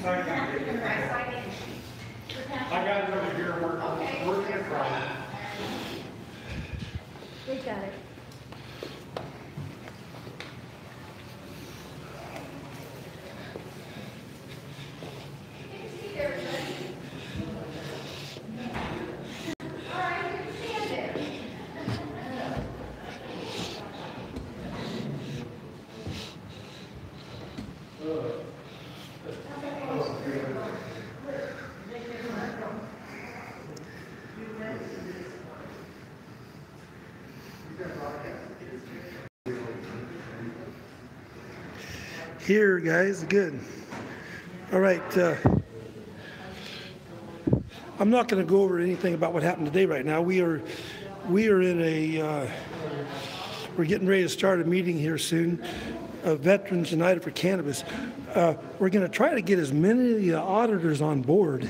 I got it over here working it right. They got it. Here, guys, good. All right, I'm not going to go over anything about what happened today right now. We are in a, we're getting ready to start a meeting here soon, Veterans United for Cannabis. We're going to try to get as many auditors on board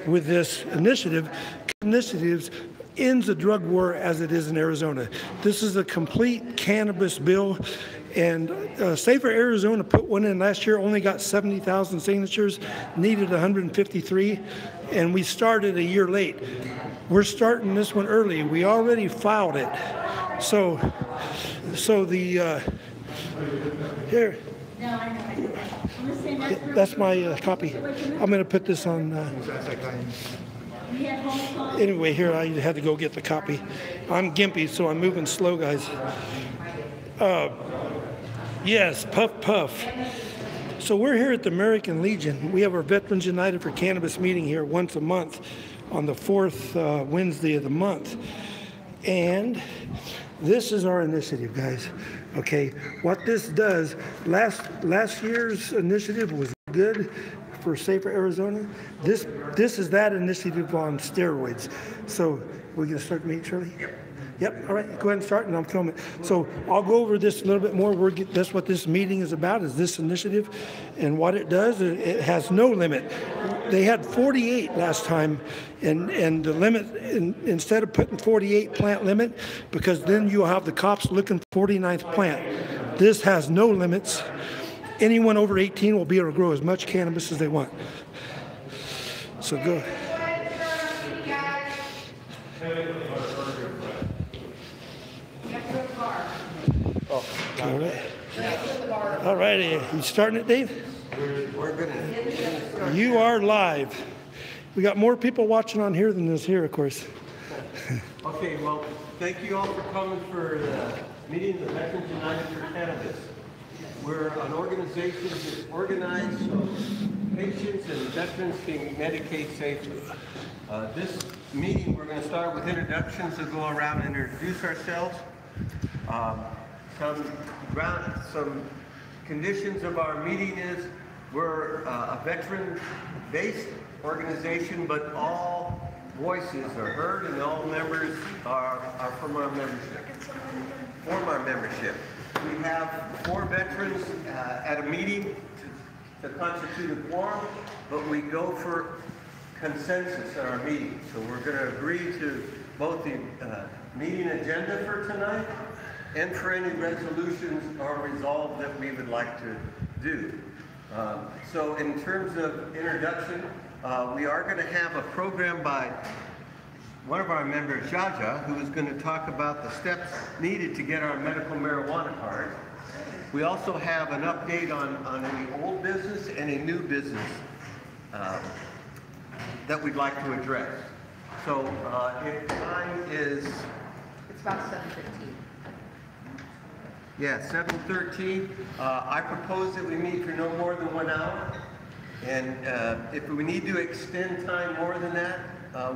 with this initiative. Initiatives ends the drug war as it is in Arizona. This is a complete cannabis bill. And Safer Arizona put one in last year, only got 70,000 signatures, needed 153, and we started a year late. We're starting this one early. We already filed it. So the, here, that's my copy. I'm going to put this on. Anyway, here, I had to go get the copy. I'm gimpy, so I'm moving slow, guys. Yes, puff, puff. So we're here at the American Legion. We have our Veterans United for Cannabis meeting here once a month on the fourth Wednesday of the month. And this is our initiative, guys. Okay, what this does, last year's initiative was good for Safer Arizona. This is that initiative on steroids. So we're going to start the meeting, Shirley? Yep, all right, go ahead and start, and I'll film it. So I'll go over this a little bit more. That's what this meeting is about, is this initiative. And what it does, it has no limit. They had 48 last time, and the limit, instead of putting 48 plant limit, because then you'll have the cops looking for 49th plant. This has no limits. Anyone over 18 will be able to grow as much cannabis as they want. So go. All right. All righty. You starting it, Dave? We're gonna. You are live. We got more people watching on here than this here, of course. Okay, well, thank you all for coming for the meeting of the Veterans United for Cannabis. We're an organization that organizes so patients and veterans can medicate safely. This meeting, we're going to start with introductions. We'll go around and introduce ourselves. Some conditions of our meeting is we're a veteran-based organization, but all voices are heard and all members are from our membership. We have 4 veterans at a meeting to constitute a quorum, but we go for consensus at our meeting. So we're going to agree to both the meeting agenda for tonight and for any resolutions or resolve that we would like to do. So in terms of introduction, we are going to have a program by one of our members, Jaja, who is going to talk about the steps needed to get our medical marijuana card. We also have an update on any old business and a new business that we'd like to address. So time is... It's about 7:15. Yeah, 7:13. I propose that we meet for no more than 1 hour. And if we need to extend time more than that,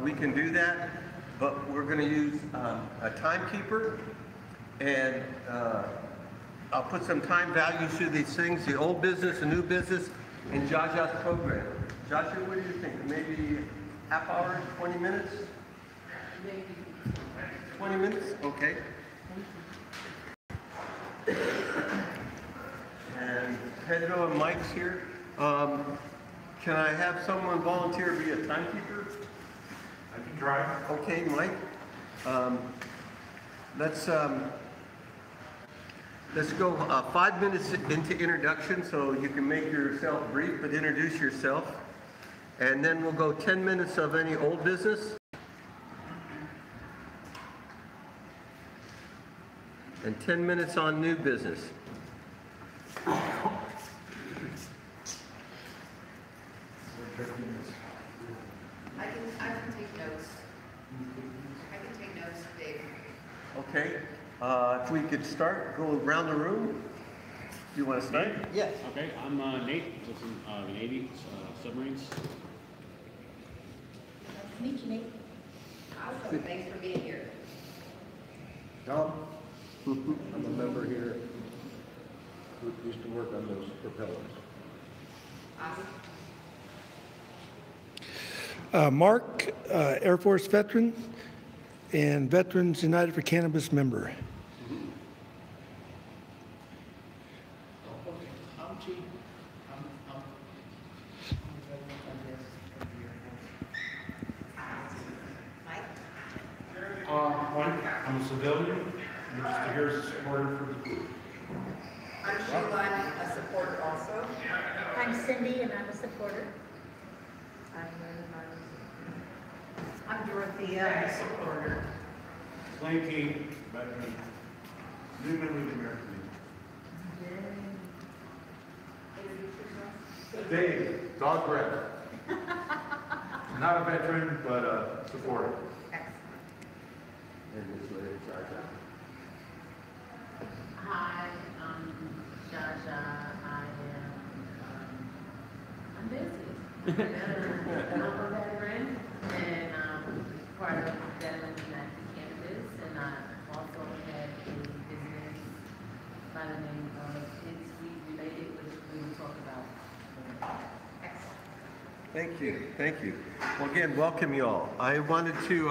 we can do that. But we're going to use a timekeeper. And I'll put some time values to these things, the old business, the new business, and Jaja's program. Joshua, what do you think? Maybe half hour, 20 minutes? Maybe. 20 minutes? Okay. And Pedro and Mike's here. Can I have someone volunteer to be a timekeeper? I can try. Okay, Mike. Let's Let's go 5 minutes into introduction, so you can make yourself brief, but introduce yourself. And then we'll go 10 minutes of any old business. And 10 minutes on new business. I can take notes. I can take notes, Dave. Okay, if we could start, go around the room. Do you want to start? Yes. Okay, I'm Nate, just in the Navy, submarines. Nice to meet you, Nate. Awesome, thanks for being here. Tom, I'm a member here who used to work on those propellers. Awesome. Mark, Air Force veteran and Veterans United for Cannabis member. Mike? I'm a civilian, and just here as a supporter for the group. I'm Sheila, I'm a supporter also. I'm Cindy and I'm a supporter. I'm Dorothea, I'm a supporter. Lane King, veteran, new member of the American Legion. Dave, dog rep. Not a veteran, but a supporter. Excellent. And this way, Hi, I'm Jaja. I'm busy. I'm a veteran and part of Veterans United for Cannabis, and I also had a business by the name of It's Weed Related, which we will talk about. Excellent. Thank you, thank you. Well, again, welcome you all. I wanted to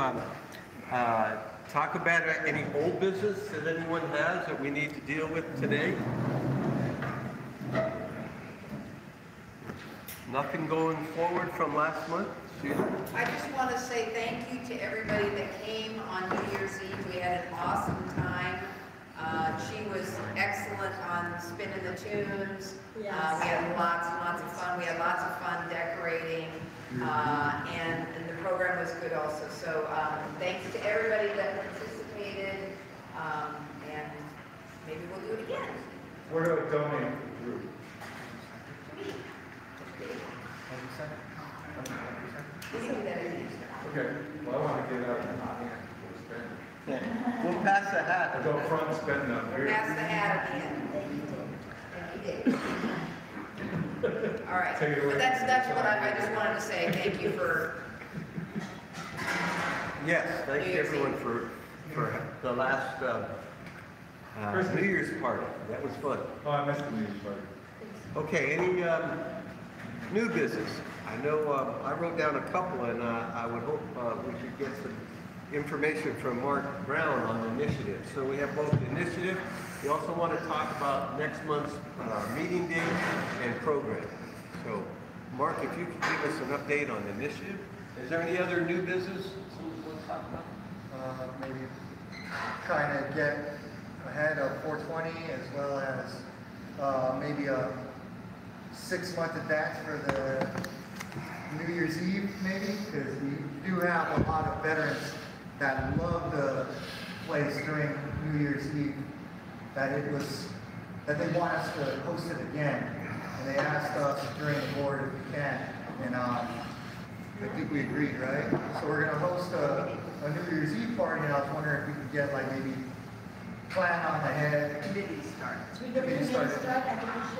talk about any old business that anyone has that we need to deal with today. Nothing going forward from last month? I just want to say thank you to everybody that came on New Year's Eve. We had an awesome time. She was excellent on spinning the tunes. Yes. We had lots and lots of fun. We had lots of fun decorating. And the program was good also. So thanks to everybody that participated. And maybe we'll do it again. Where do I donate to the group? We can do that again. Okay, well, I want to get out and spend. We'll pass the hat. I go front and spend up here. Pass the hat again. And we did. All right. Take it away. But that's what I just wanted to say. Thank you for. Yes, thank you everyone for the last New Year's party. That was fun. Oh, I missed the news part. Okay, any new business? I know I wrote down a couple, and I would hope we could get some information from Mark Brown on the initiative. So we have both the initiative. We also want to talk about next month's meeting date and program. So, Mark, if you could give us an update on the initiative. Is there any other new business someone wants to talk about? Maybe trying to get ahead of 420 as well as maybe a 6-month advance for the New Year's Eve, maybe, because we do have a lot of veterans that love the place during New Year's Eve, that they want us to host it again, and they asked us during the board if we can, and I think we agreed, right? So we're going to host a New Year's Eve party, and I was wondering if we could get like maybe plan on ahead, Committee start. committee start,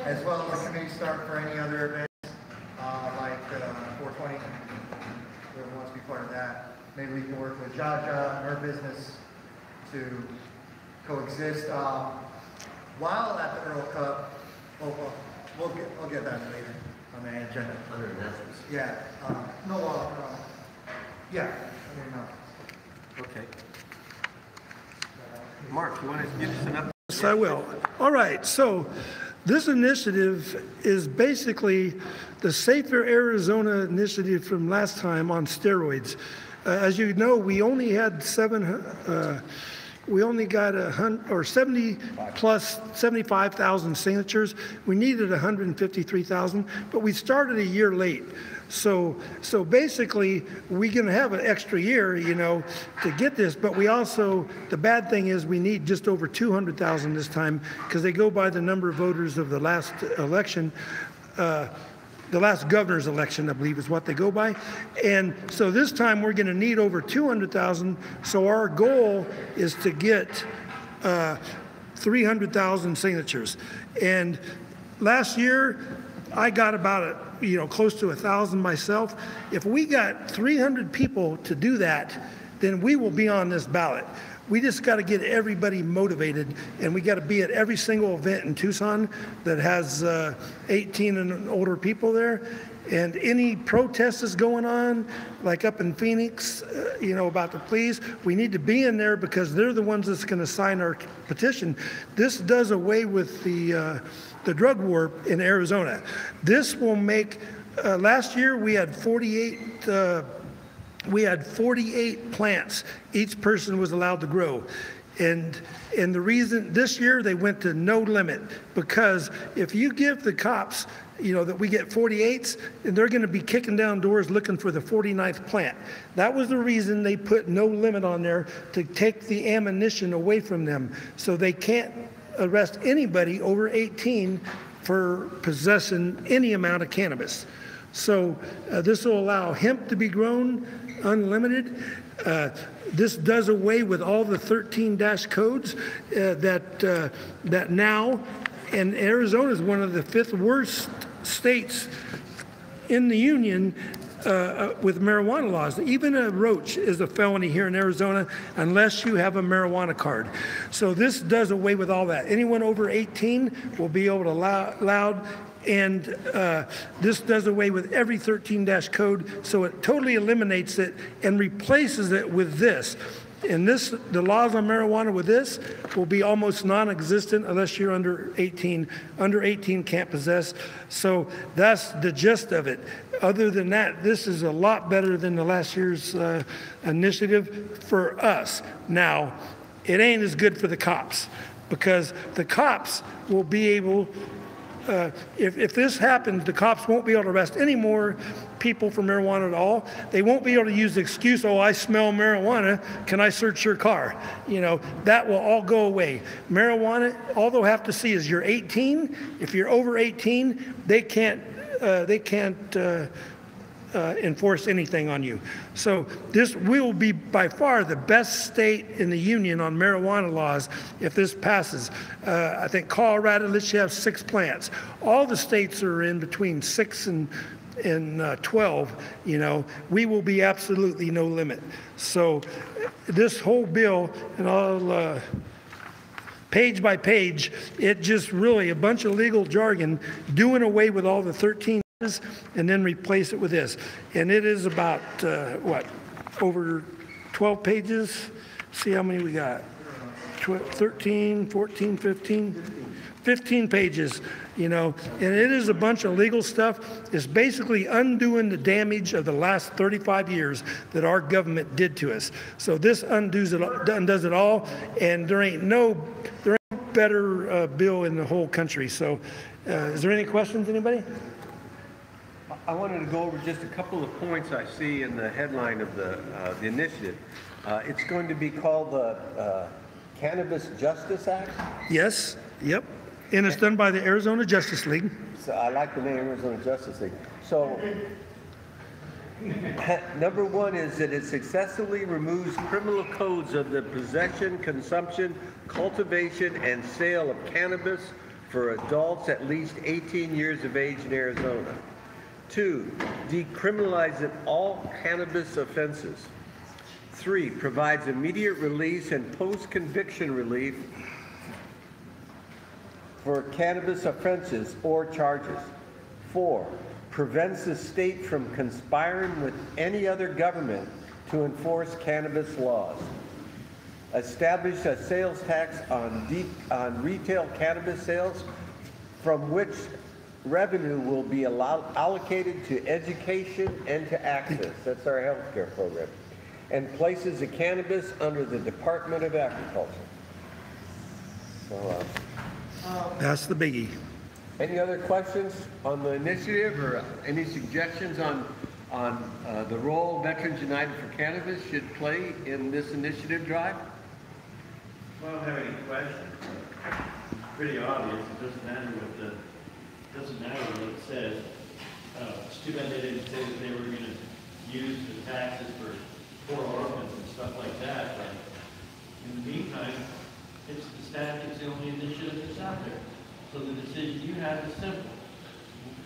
as well as a committee start for any other events, like 420, whoever wants to be part of that. Maybe we can work with Jaja and her business to coexist. While at the Earl Cup, we'll get that later on the agenda. Other announcements. Yeah, yeah, I don't know. Okay. Mark, you want to give us an update? Yes, I will. All right, so this initiative is basically the Safer Arizona initiative from last time on steroids. As you know, we only had 7 we only got 70 plus 75,000 signatures. We needed 153,000, but we started a year late. So basically, we're going to have an extra year, you know, to get this. But we also, the bad thing is we need just over 200,000 this time because they go by the number of voters of the last election. The last governor's election, I believe, is what they go by. And so this time we're going to need over 200,000. So our goal is to get 300,000 signatures. And last year, I got about close to 1,000 myself. If we got 300 people to do that, then we will be on this ballot. We just got to get everybody motivated, and we got to be at every single event in Tucson that has 18 and older people there. And any protest is going on, like up in Phoenix, about the police, we need to be in there because they're the ones that's going to sign our petition. This does away with the drug war in Arizona. This will make, last year we had 48 plants each person was allowed to grow. And the reason this year they went to no limit, because if you give the cops, that we get 48s, and they're going to be kicking down doors looking for the 49th plant. That was the reason they put no limit on there, to take the ammunition away from them. So they can't arrest anybody over 18 for possessing any amount of cannabis. So this will allow hemp to be grown unlimited. This does away with all the 13- codes that now, and Arizona is one of the 5th worst states in the union with marijuana laws. Even a roach is a felony here in Arizona unless you have a marijuana card. So this does away with all that. Anyone over 18 will be able to loud. And this does away with every 13- code, so it totally eliminates it and replaces it with this. And the laws on marijuana with this will be almost non-existent unless you're under 18. Under 18 can't possess. So that's the gist of it. Other than that, this is a lot better than the last year's initiative for us. Now, it ain't as good for the cops, because the cops will be able, if this happens, the cops won't be able to arrest any more people for marijuana at all. They won't be able to use the excuse, oh, I smell marijuana, can I search your car? That will all go away. Marijuana, all they'll have to see is you're 18. If you're over 18, they can't enforce anything on you. So this will be by far the best state in the union on marijuana laws if this passes. I think Colorado lets you have 6 plants. All the states are in between 6 and 12. We will be absolutely no limit. So this whole bill, and I'll page by page, it just really a bunch of legal jargon doing away with all the 13 and then replace it with this. And it is about, over 12 pages? See how many we got? 13, 14, 15 pages, and it is a bunch of legal stuff. It's basically undoing the damage of the last 35 years that our government did to us. So this undoes it all, and there ain't no better bill in the whole country. So is there any questions, anybody? I wanted to go over just a couple of points I see in the headline of the initiative. It's going to be called the Cannabis Justice Act? Yes, yep. And it's done by the Arizona Justice League. So I like the name Arizona Justice League. So number 1 is that it successfully removes criminal codes of the possession, consumption, cultivation, and sale of cannabis for adults at least 18 years of age in Arizona. 2, decriminalizes all cannabis offenses. 3, provides immediate release and post-conviction relief for cannabis offenses or charges. 4, prevents the state from conspiring with any other government to enforce cannabis laws. Establish a sales tax on retail cannabis sales, from which revenue will be allocated to education and to access. That's our healthcare program. and places the cannabis under the Department of Agriculture. So, That's the biggie. any other questions on the initiative or any suggestions on the role Veterans United for Cannabis should play in this initiative drive? Well, I don't have any questions. It's pretty obvious. It doesn't matter what it says. It's too bad they didn't say that they were going to use the taxes for poor orphans and stuff like that. But in the meantime, it's the statute's the only initiative that's out there. So the decision you have is simple.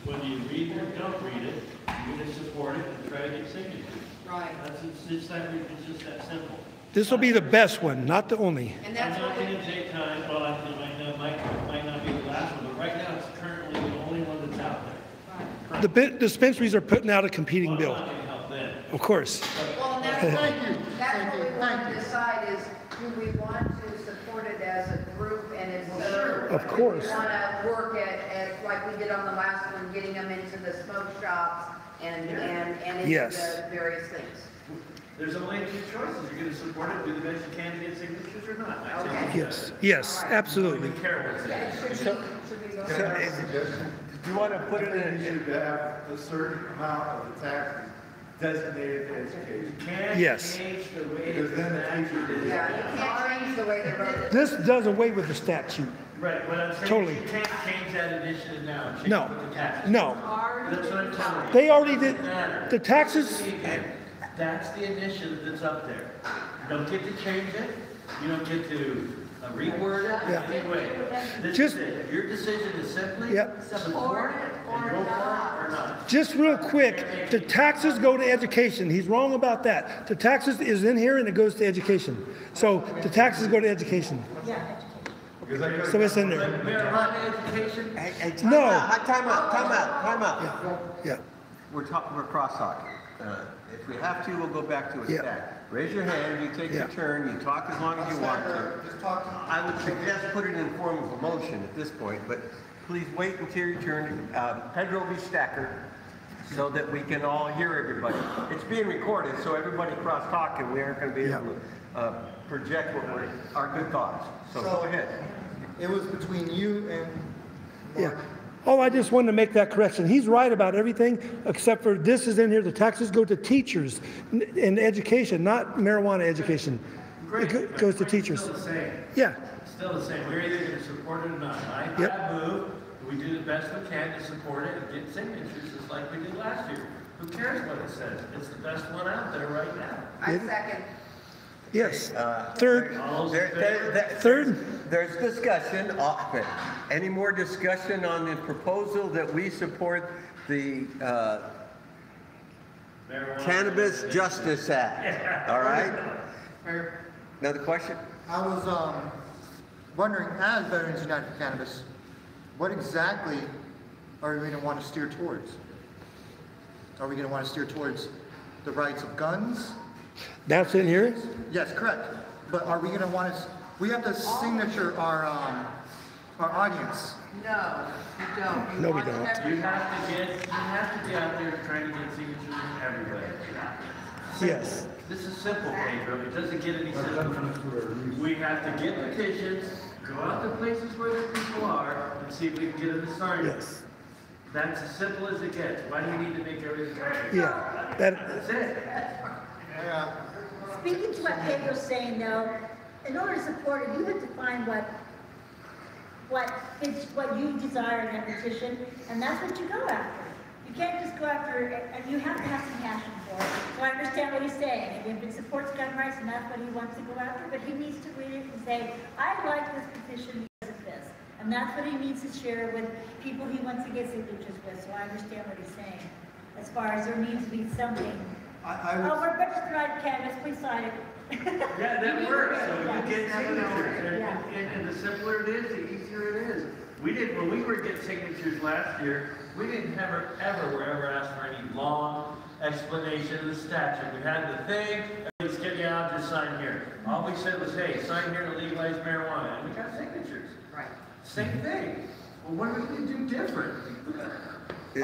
Whether you read it or don't read it, you're going to support it and try to get signatures. Right. It's just that simple. This will be the best one, not the only. And that's I'm what not we, going to take time, well, it might not be the last one, but right now it's currently the only one that's out there. The dispensaries are putting out a competing Well, bill, I'm not going to help them. of course. well, and that's what we want to decide is, do we want to support it as a group and as Of course. Do we want to work at, like we did on the last one, getting them into the smoke shops and into Yes. the various things? There's only two choices. You're going to support it, do the best you can to get signatures or not. I Okay. say Yes, yes, absolutely. I don't care what it Yeah, says. should we go? Do you want to put it in? You should have a certain amount of the taxes designated to education. Can't Yes. change the way Because the then the statute teacher is. Yeah, you can't change the way they wrote it. This does away with the statute. Right, but I'm saying Totally. you can't change that initiative now and change No, it with the taxes. no. That's what I'm telling you. They already did, Doesn't matter. the taxes, That's the initiative that's up there. You don't get to change it. You don't get to reword it Yeah. in any way. This Just- is it. Your decision is simply Yep. support it and go for it or not. just real quick, the taxes go to education. He's wrong about that. The taxes is in here and it goes to education. So the taxes go to education. So it's in there. Marijuana education, Hey, No. time out. Yeah, We're cross-talking. If we have to, we'll go back to a Yeah. stack. Raise your hand, you take your Yeah. turn, you talk as long as you want to. Just talk. I would suggest put it in form of a motion at this point, but please wait until your turn. Pedro will be stacker so that we can all hear everybody. It's being recorded, so everybody cross-talking, we aren't going to be able to project our good thoughts. So go ahead. It was between you and yeah. Mark. Oh, I just wanted to make that correction. He's right about everything, except for this is in here. The taxes go to teachers in education, not marijuana education. great. It goes to It's teachers. Still the same. Yeah, Still the same. We're either going to support it or not. Yep. I move, we do the best we can to support it and get signatures just like we did last year. Who cares what it says? It's the best one out there right now. I second. yes. Third, All those in favor? third, There's discussion. Any more discussion on the proposal that we support the Marijuana. Cannabis Justice Act? All right? Another question? I was wondering, as Veterans United for Cannabis, what exactly are we going to want to steer towards? Are we going to want to steer towards the rights of guns? that's in here. Yes, correct. But are we going to want to? We have to signature our audience. No, you don't. No, we want don't. You have to get out there trying to get signatures everywhere. Yes. This is simple, Pedro. It doesn't get any simpler. We have to get petitions, go out to places where the people are, and see if we can get them to sign it. Yes. That's as simple as it gets. Why do you need to make everything complicated? Yeah. That, That's it. Speaking to what Pedro's saying though, in order to support it, you have to find what you desire in that petition, and that's what you go after. You can't just go after it, and you have to have some passion for it. So I understand what he's saying, and if it supports gun rights, and that's what he wants to go after, but he needs to read it and say, I like this petition because of this. And that's what he needs to share with people he wants to get signatures with, so I understand what he's saying. As far as there needs to be something. I Oh, would, we're registered on Cannabis, please sign it. Yeah, that works. So you get signatures. Yeah. And the simpler it is, the easier it is. When we were getting signatures last year, we didn't were ever asked for any long explanation of the statute. We had the thing, everybody's getting out, just sign here. All we said was, hey, sign here to legalize marijuana, and we got signatures. Right. Same thing. Well, what do we do different?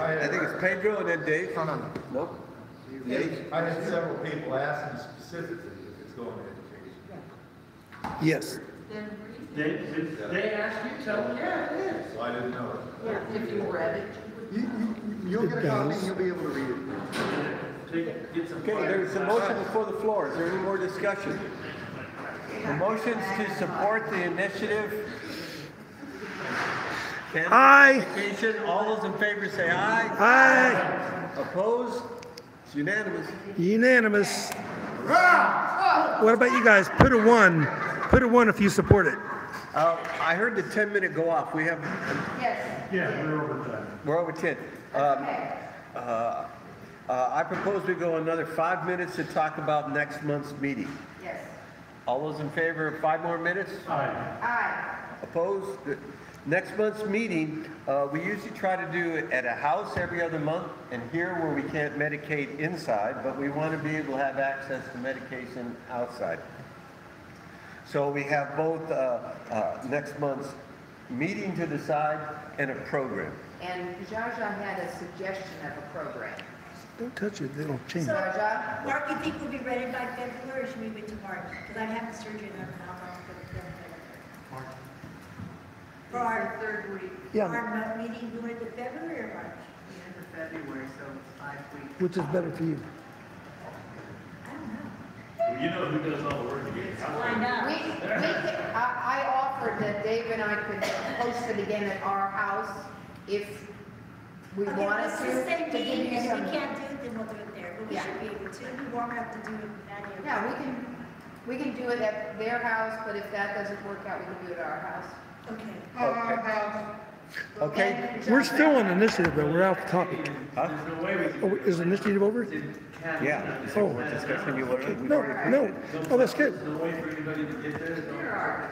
I think it's Pedro and then Dave. no. Nope. I had several people ask me specifically if it's going to education. Yes. They asked you, tell them, yeah, it is. So I didn't know it. If you read it. You'll get a copy, does. you'll be able to read it. Get some. Okay, there's a motion before the floor. Is there any more discussion? The motion's to support the initiative. Aye. Education. All those in favor say aye. Aye. Opposed? It's unanimous. Unanimous. What about you guys? Put a 1. Put a 1 if you support it. I heard the 10-minute go off. We have, Yes. Yeah, we're over time. we're over 10. I propose we go another 5 minutes to talk about next month's meeting. Yes. All those in favor of 5 more minutes? Aye. Opposed? Next month's meeting, we usually try to do it at a house every other month, and here where we can't medicate inside, but we want to be able to have access to medication outside. So we have both next month's meeting to decide and a program. And Jaja had a suggestion of a program. Don't touch it, it'll change. So, Jaja? Mark, you think we'll be ready by February, or should we wait till March? Because I'm having surgery and I'll have to go to February. For our third week. Yeah, our meeting, doing it in February or March? The end of February, so it's 5 weeks. which is better for you? I don't know. Well, you know who does all the work to get it. I know. I offered that Dave and I could host it again at our house if we Okay, wanted let's to. just say to give meeting, you and if some- we can't do it, then we'll do it there. But we Yeah. should be able to. It'd be warm enough to do it at your. Yeah, we can do it at their house, but if that doesn't work out, we can do it at our house. Okay. Okay? We're still on initiative, though. We're off topic. Huh? There's no way we can. Oh, is initiative over? Yeah. Oh. We're discussing you already. No. Oh, that's good. There's no way for anybody to get there.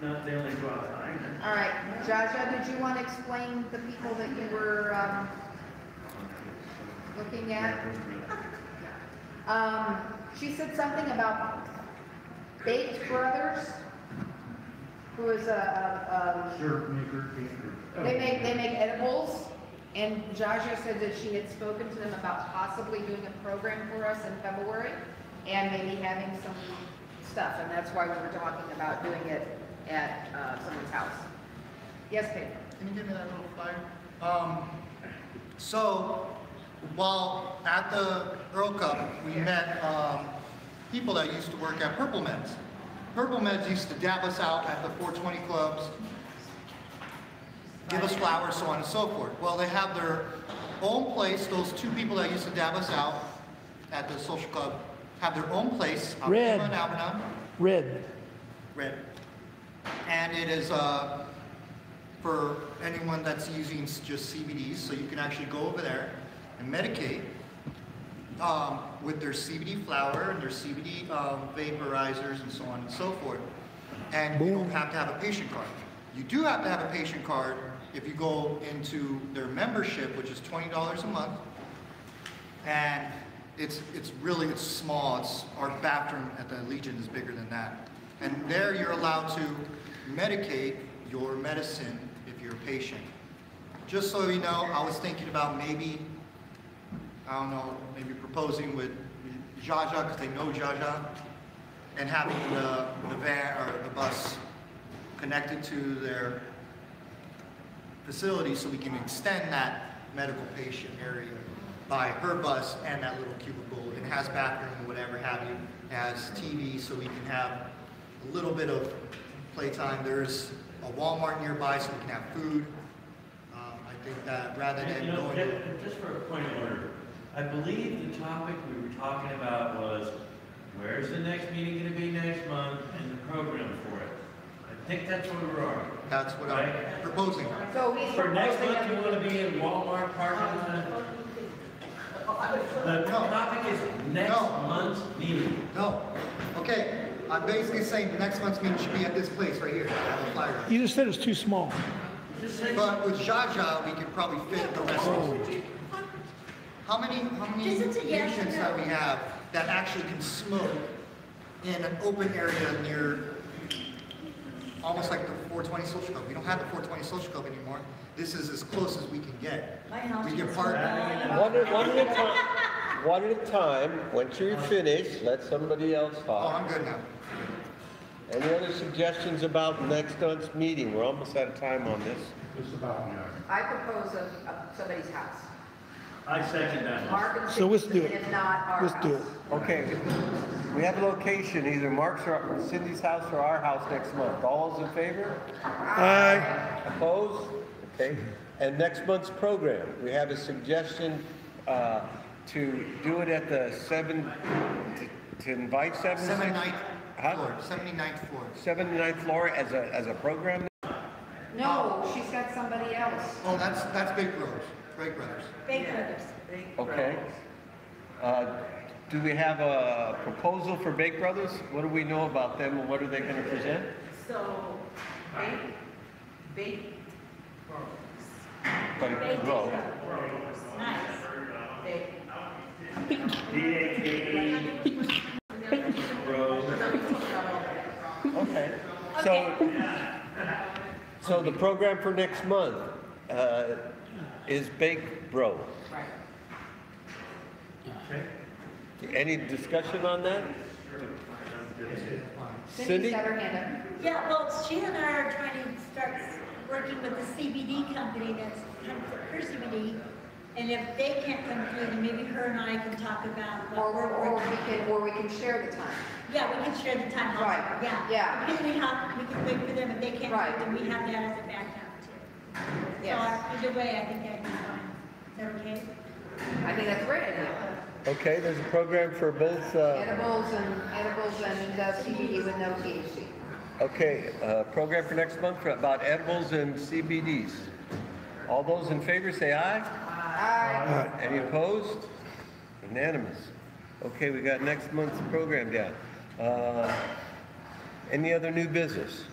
Not, they only go outside. All right, Jaja, did you want to explain the people that you were looking at? She said something about Baked Brothers, who is Shirt maker, painter. they make edibles, and Jaja said that she had spoken to them about possibly doing a program for us in February, and maybe having some stuff, and that's why we were talking about doing it at someone's house. Yes, Pete? Can you give me that little flyer? So, while at the Earl Cup, we met people that used to work at Purple Meds. Purple Meds used to dab us out at the 420 clubs, give us flowers, so on and so forth. Well, they have their own place. Those two people that used to dab us out at the social club have their own place. Red. Red. Red. And it is for anyone that's using just CBDs, so you can actually go over there and medicate with their CBD flower and their CBD vaporizers and so on and so forth. And you don't have to have a patient card. You do have to have a patient card if you go into their membership, which is $20 a month. And it's small. Our bathroom at the Legion is bigger than that. And there you're allowed to medicate your medicine if you're a patient. Just so you know, I was thinking about maybe, I don't know, maybe proposing with Jaja, because they know Jaja, and having the van or the bus connected to their facility so we can extend that medical patient area by her bus and that little cubicle. It has bathroom or whatever have you. It has TV so we can have a little bit of playtime. There's a Walmart nearby so we can have food. I think that rather than You know, going just for a point of order, I believe the topic we were talking about was, where's the next meeting gonna be next month and the program for it? I think that's where we are. that's what I'm proposing. So he's For next proposing month, you that wanna be in Walmart parking lot? The topic is next No. month's meeting. No. Okay. I'm basically saying the next month's meeting should be at this place right here. I have a flyer. You just said it's too small. Just say, But with Jaja, we could probably fit the rest of it. How many Just a yes or patients no. that we have that actually can smoke in an open area near, almost like the 420 Social Club? We don't have the 420 Social Club anymore. This is as close as we can get. My house We can is park. One at a time. one at a time. Once you're finished, let somebody else Oh, talk. I'm good now. Any other suggestions about next month's meeting? We're almost out of time on this. I propose somebody's house. I second that. Mark and So let's Cindy's, do it. if not our Let's house. do it. Okay, we have a location, either Mark's or Cindy's house or our house next month. All those in favor? Aye. Opposed? Okay. And next month's program, we have a suggestion to do it at the to invite 79th Huh? floor, 79th floor. 79th floor as a program? No, she's got somebody else. Oh, that's Big Brothers, Break Brothers. Big brothers. Okay. Do we have a proposal for Bake Brothers? What do we know about them and what are they going to present? So, bake But Big grow. Nice. Okay. So the program for next month is Bake Bro. Okay. Any discussion on that? Cindy's Cindy? got her hand up. Yeah, well, she and I are trying to start working with the CBD company that's come for her CBD. And if they can't come through, then maybe her and I can talk about what we're working. Or we can share the time. Yeah, we can share the time. also. Right. Yeah. Yeah. Because we can wait for them, if they can't do Right. it, then we have that as a backup too. Yes. So either way, I think that'd be fine. Is that okay? I think that's a great idea. Okay, there's a program for both. Edibles and CBD with no THC. Okay, program for next month about edibles and CBDs. All those in favor say aye. Aye. Any opposed? Unanimous. Okay, we got next month's program down. Any other new business?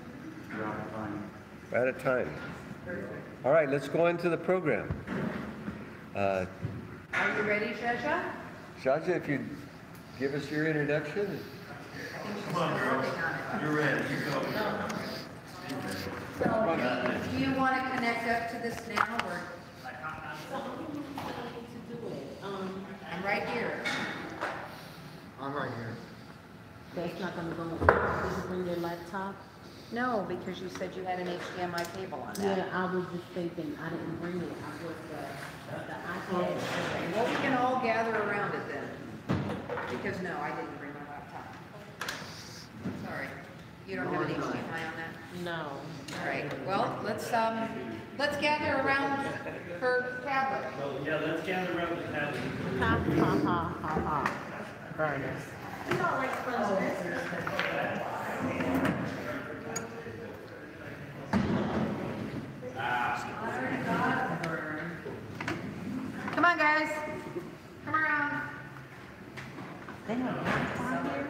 We're out of time. All right, let's go into the program. Are you ready, Shasha? Shaja, if you'd give us your introduction. I think she's Come on, girls. working on it. You're ready. You go. So, do you want to connect up to this now, or to do it. I'm right here? I'm right here. That's not gonna go, did you bring your laptop? No, because you said you had an HDMI cable on that. Yeah, I was just thinking, I didn't bring it, I was, the iPad. Well, we can all gather around it then. Because no, I didn't bring my laptop. Sorry. You don't have an HDMI on that? No. All right, well, let's gather around her tablet. Well, yeah, let's gather around the tablet. Ha, ha, ha, ha, ha. Burners. We all like frozen. Come on, guys. Come around. They have laptop here?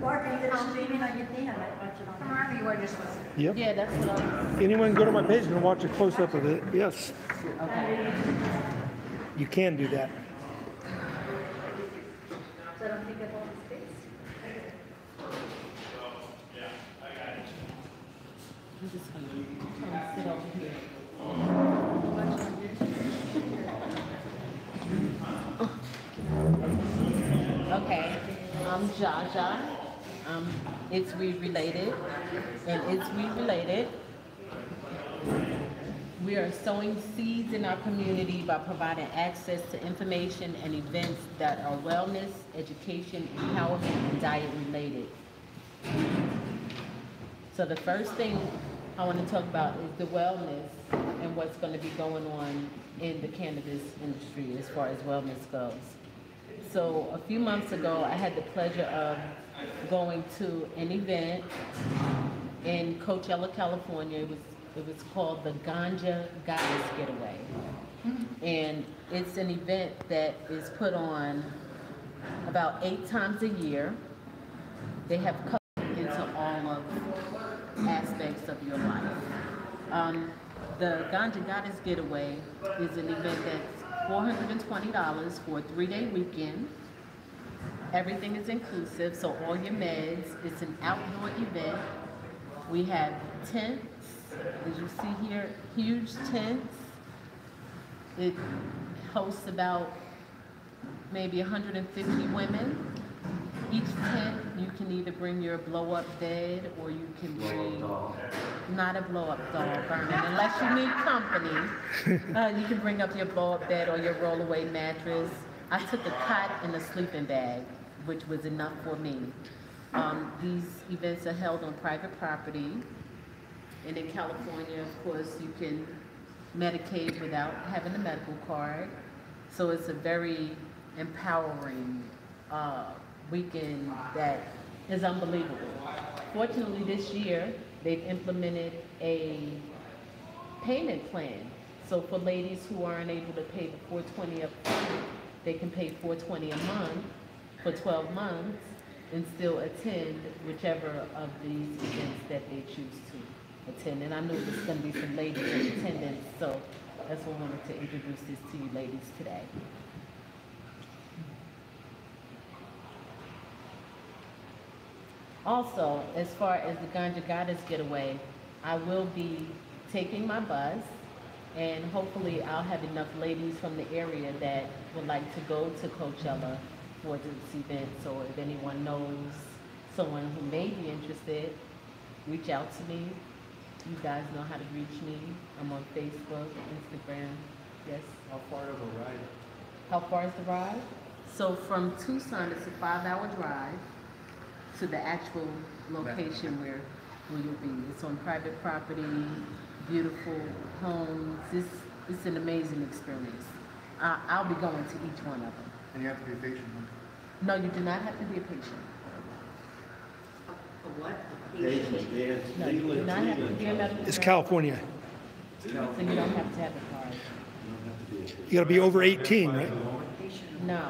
Or if you're gonna stream it on your thing, I might watch it on. Come around, or you want to just listen? Yep. Yeah, that's what I was, Anyone go to my page and watch a close-up of it? Yes, okay. you can do that. So I don't think of all the space. I'm just gonna sit over here. Watch it on YouTube. Okay, I'm Jaja. It's weed related, and it's weed related. We are sowing seeds in our community by providing access to information and events that are wellness, education, empowerment, and diet related. So the first thing I want to talk about is the wellness and what's going to be going on in the cannabis industry as far as wellness goes. So a few months ago, I had the pleasure of going to an event in Coachella, California. It was called the Ganja Goddess Getaway. And it's an event that is put on about 8 times a year. They have covered into all of aspects of your life. The Ganja Goddess Getaway is an event that's $420 for a 3-day weekend. Everything is inclusive, so all your meds. It's an outdoor event. We have tents, as you see here, huge tents. It hosts about maybe 150 women. Each tent, you can either bring your blow-up bed or you can bring, not a blow-up doll, Vernon, unless you need company. You can bring up your blow-up bed or your roll-away mattress. I took a cot and a sleeping bag, which was enough for me. These events are held on private property. And in California, of course, you can Medicaid without having a medical card. So it's a very empowering weekend that is unbelievable. Fortunately, this year, they've implemented a payment plan. So for ladies who aren't able to pay the $420 up front, they can pay $420 a month for 12 months and still attend whichever of these events that they choose to attend. And I knew there's going to be some ladies in attendance, so that's why I wanted to introduce this to you ladies today. Also, as far as the Ganja Goddess getaway, I will be taking my bus, and hopefully I'll have enough ladies from the area that would like to go to Coachella for this event. So if anyone knows someone who may be interested, reach out to me. You guys know how to reach me. I'm on Facebook, Instagram. Yes? How far of a ride? How far is the ride? So from Tucson, it's a 5-hour drive to the actual location where you'll be. It's on private property, beautiful homes. It's an amazing experience. I'll be going to each one of them. And you have to be a patient. No, you do not have to be a patient. What? No, you do not have to be a medical It's professional. California. So you don't have to have a card. You gotta be over 18, right? No.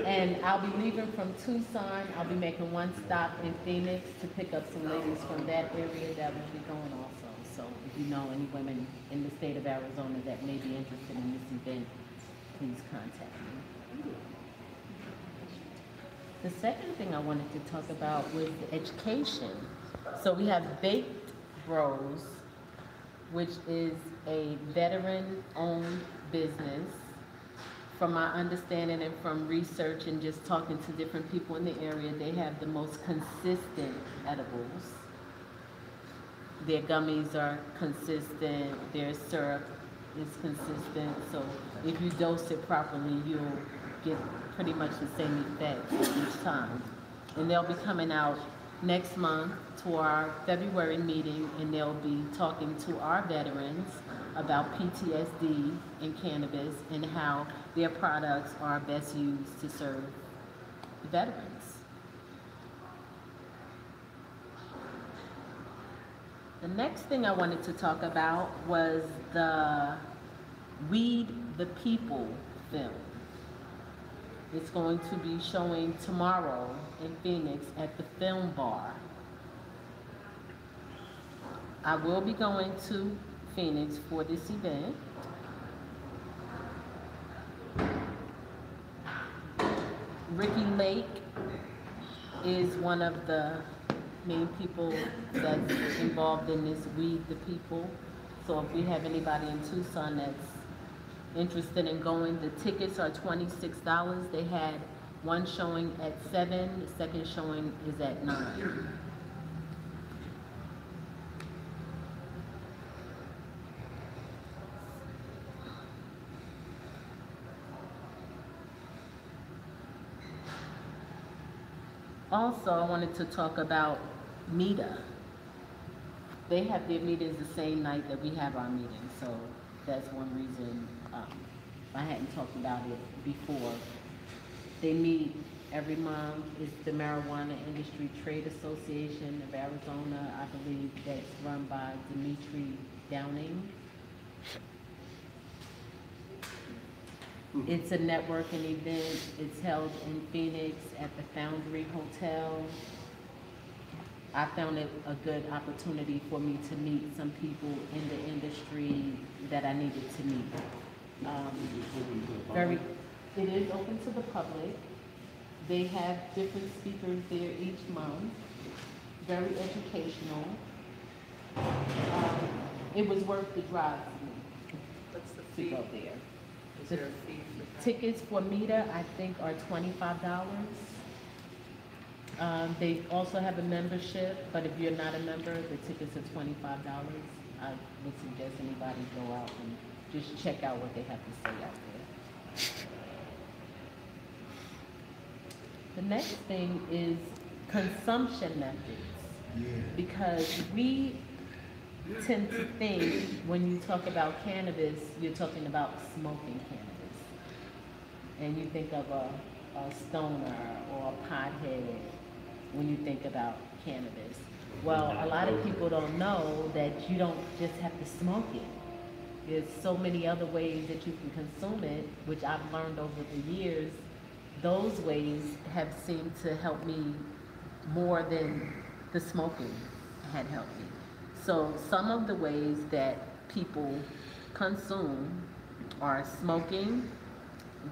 And I'll be leaving from Tucson. I'll be making one stop in Phoenix to pick up some ladies from that area that will be going also. So if you know any women in the state of Arizona that may be interested in this event, please contact me. The second thing I wanted to talk about was education. So we have Baked Bros, which is a veteran-owned business. From my understanding and from research and just talking to different people in the area, they have the most consistent edibles. Their gummies are consistent, their syrup is consistent, so if you dose it properly, you'll get pretty much the same effect each time. And they'll be coming out next month to our February meeting, and they'll be talking to our veterans about PTSD and cannabis and how their products are best used to serve the veterans. The next thing I wanted to talk about was the Weed the People film. It's going to be showing tomorrow in Phoenix at the Film Bar. I will be going to Phoenix for this event. Ricky Lake is one of the main people that's involved in this Weed the People. So if we have anybody in Tucson that's interested in going, the tickets are $26. They had one showing at 7, the second showing is at 9. Also, I wanted to talk about META. They have their meetings the same night that we have our meetings, so that's one reason I hadn't talked about it before. They meet every month. It's the Marijuana Industry Trade Association of Arizona. I believe that's run by Dimitri Downing. It's a networking event. It's held in Phoenix at the Foundry Hotel. I found it a good opportunity for me to meet some people in the industry that I needed to meet. It is open to the public. They have different speakers there each month. Very educational. It was worth the drive for me to go there. The tickets for meter, I think, are $25. They also have a membership, but if you're not a member, the tickets are $25. I would suggest anybody go out and just check out what they have to say out there. The next thing is consumption methods. Because we tend to think when you talk about cannabis, you're talking about smoking cannabis. And you think of a stoner or a pothead when you think about cannabis. Well, a lot of people don't know that you don't just have to smoke it. There's so many other ways that you can consume it, which I've learned over the years. Those ways have seemed to help me more than the smoking had helped me. So some of the ways that people consume are smoking,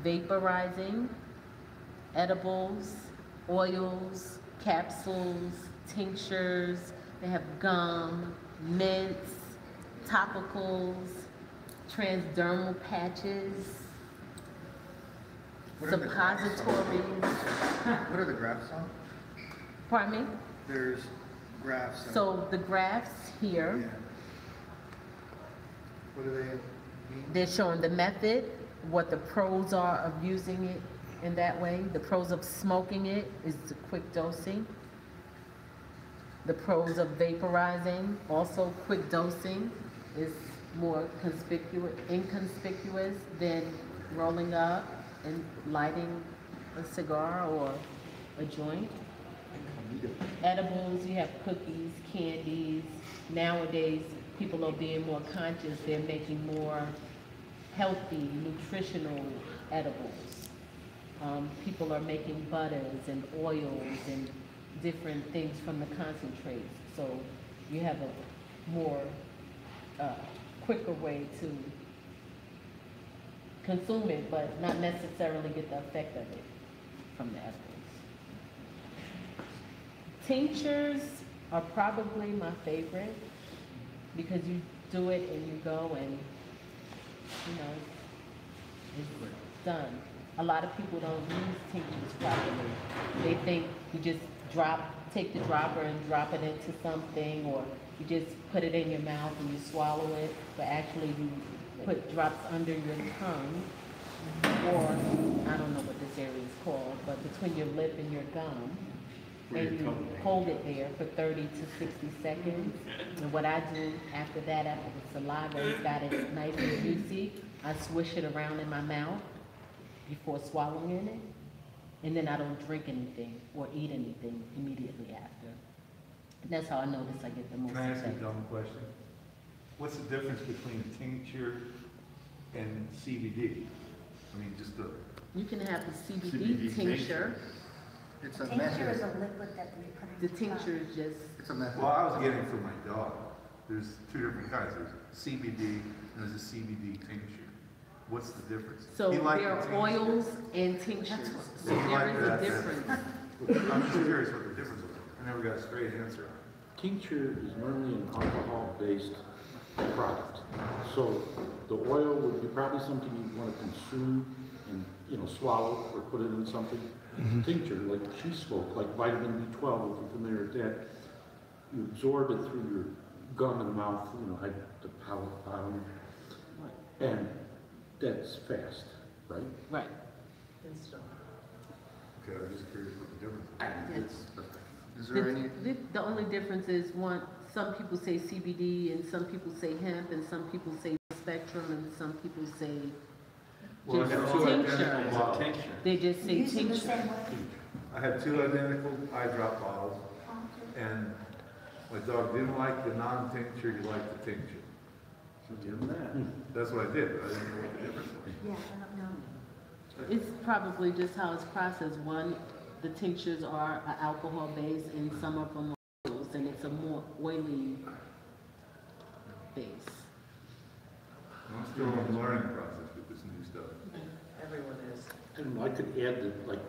vaporizing, edibles, oils, capsules, tinctures. They have gum, mints, topicals, transdermal patches, suppositories. What are the graphs on? Pardon me? There's graphs. So the graphs here, Yeah. What do they mean? they're showing the method, what the pros are of using it in that way. The pros of smoking it is the quick dosing. The pros of vaporizing, also quick dosing, is more inconspicuous than rolling up and lighting a cigar or a joint. Edibles, you have cookies, candies. Nowadays, people are being more conscious. They're making more healthy, nutritional edibles. People are making butters and oils and different things from the concentrates. So you have a more quicker way to consume it, but not necessarily get the effect of it from the edibles. Tinctures are probably my favorite because you do it and you go and, you know, it's done. A lot of people don't use tinctures properly. They think you just take the dropper and drop it into something, or you just put it in your mouth and you swallow it, but actually you put drops under your tongue, or I don't know what this area is called, but between your lip and your gum, and you hold it there for 30 to 60 seconds. And what I do after that, after the saliva has got it nice and juicy, I swish it around in my mouth before swallowing it, and then I don't drink anything or eat anything immediately after. And that's how I notice I get the most Can I ask you a effect. dumb question? What's the difference between a tincture and CBD? I mean, just the... You can have the CBD tincture. It's a Tincture is method. a liquid that we put The in the tincture is just, It's a method. Well, I was getting it for my dog. There's two different kinds. There's CBD and there's a CBD tincture. What's the difference? so He liked there the are tincture. oils and tinctures. So He liked there is a that. difference. I'm just curious what the difference was. I never got a straight answer on it. Tincture is normally an alcohol-based product. So the oil would be probably something you want to consume and, you know, swallow or put it in something. Tincture, like she spoke, like vitamin B12, if you're familiar with that, you absorb it through your gum and mouth, you know, the palate bottom, and that's fast, right? Right. Okay, I'm just curious what the difference is. Is there any, The only difference is some people say CBD and some people say hemp and some people say spectrum and some people say Well, I just have two tincture. identical bottles. They just say Use it the tincture. same way. I had two identical eye drop bottles, and my dog didn't like the non-tincture, he liked the tincture. So give them that. That's what I did, but I didn't know what the difference was. Yeah, I don't know. It's probably just how it's processed. One, the tinctures are alcohol based and some of them are oils, and it's a more oily base. I'm still in the learning process with this new stuff. And I could add that, like,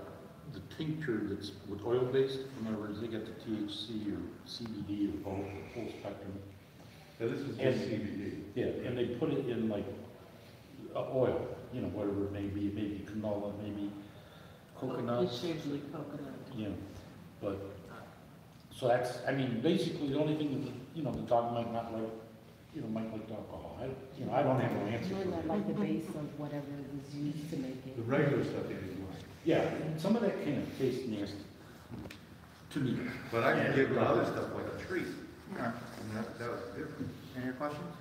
the tincture that's with oil-based, in other words, they got the THC or CBD or both, the whole spectrum. Yeah, this is And- just CBD. Yeah, and they put it in like oil, you know, whatever it may be, maybe canola, maybe coconuts. It's usually coconut. You know, but, so that's, I mean, basically the only thing that, you know, the dog might not like, you know, might like alcohol. I don't have no answer Doing for that it. like the base of whatever was used to make it. The regular stuff you didn't like. Yeah, some of that kind of tastes nasty to me. But I can get the other stuff like a treat. Alright, And that was different. any other questions?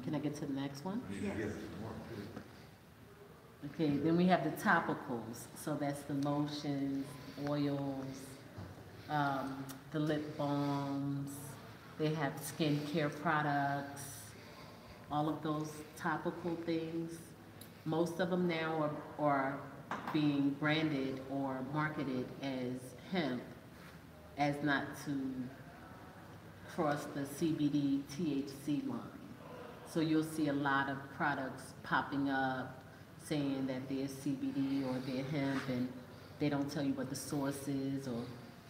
Can I get to the next one? I mean, yes, more too. Okay, then we have the topicals. So that's the lotions, oils, the lip balms. They have skincare products, all of those topical things. Most of them now are being branded or marketed as hemp, as not to cross the CBD THC line. So you'll see a lot of products popping up saying that they're CBD or they're hemp, and they don't tell you what the source is or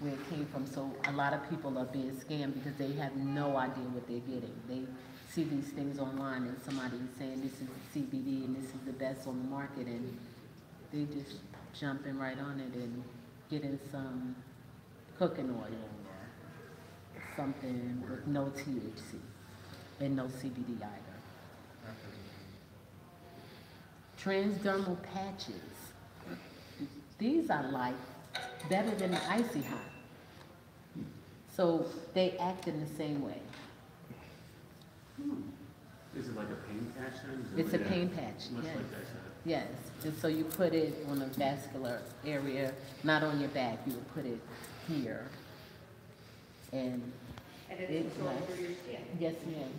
where it came from. So a lot of people are being scammed because they have no idea what they're getting. They see these things online and somebody is saying this is CBD and this is the best on the market, and they just jumping right on it and getting some cooking oil or something with no THC and no CBD either. Transdermal patches. These I like better than the icy hot. So they act in the same way. Is it like a pain patch then? It's a pain patch, Much yes. like that. Yes, and so you put it on a vascular area, not on your back, you would put it here. And And it's it's absorbed nice. through your skin. Yes, ma'am.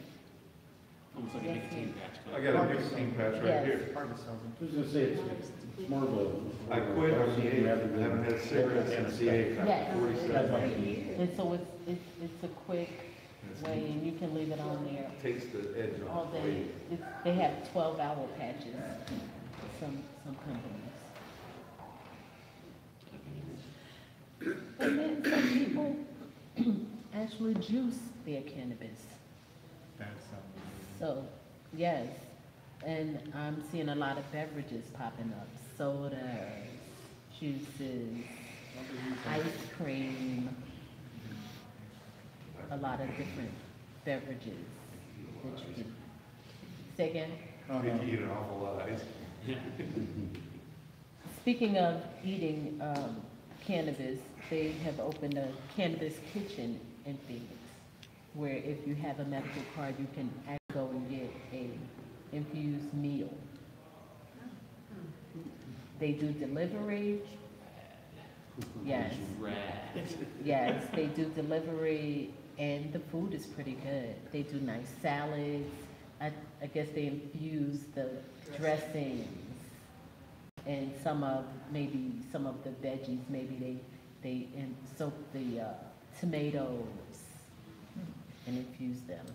Almost like a Yes, nicotine ma'am. patch. I got a nicotine patch right Yes. here. Part of the cells. I was gonna say, it's more of a. I quit on the eighth. rather than- I haven't had a cigarette since the eighth. Yes. I'm 47. And so it's a quick way, and you can leave it on there Takes the edge all off. day. They have 12-hour patches, some companies. And then some people actually juice their cannabis. So, yes, and I'm seeing a lot of beverages popping up, sodas, juices, ice cream, a lot of different beverages that you can. Say again? You eat an awful lot of ice cream. Speaking of eating cannabis, they have opened a cannabis kitchen in Phoenix, where if you have a medical card, you can go and get a infused meal. They do delivery. Yes. Yes, they do delivery, and the food is pretty good. They do nice salads. I guess they infuse the dressings and some of the veggies. Maybe they soak the tomatoes and infuse them.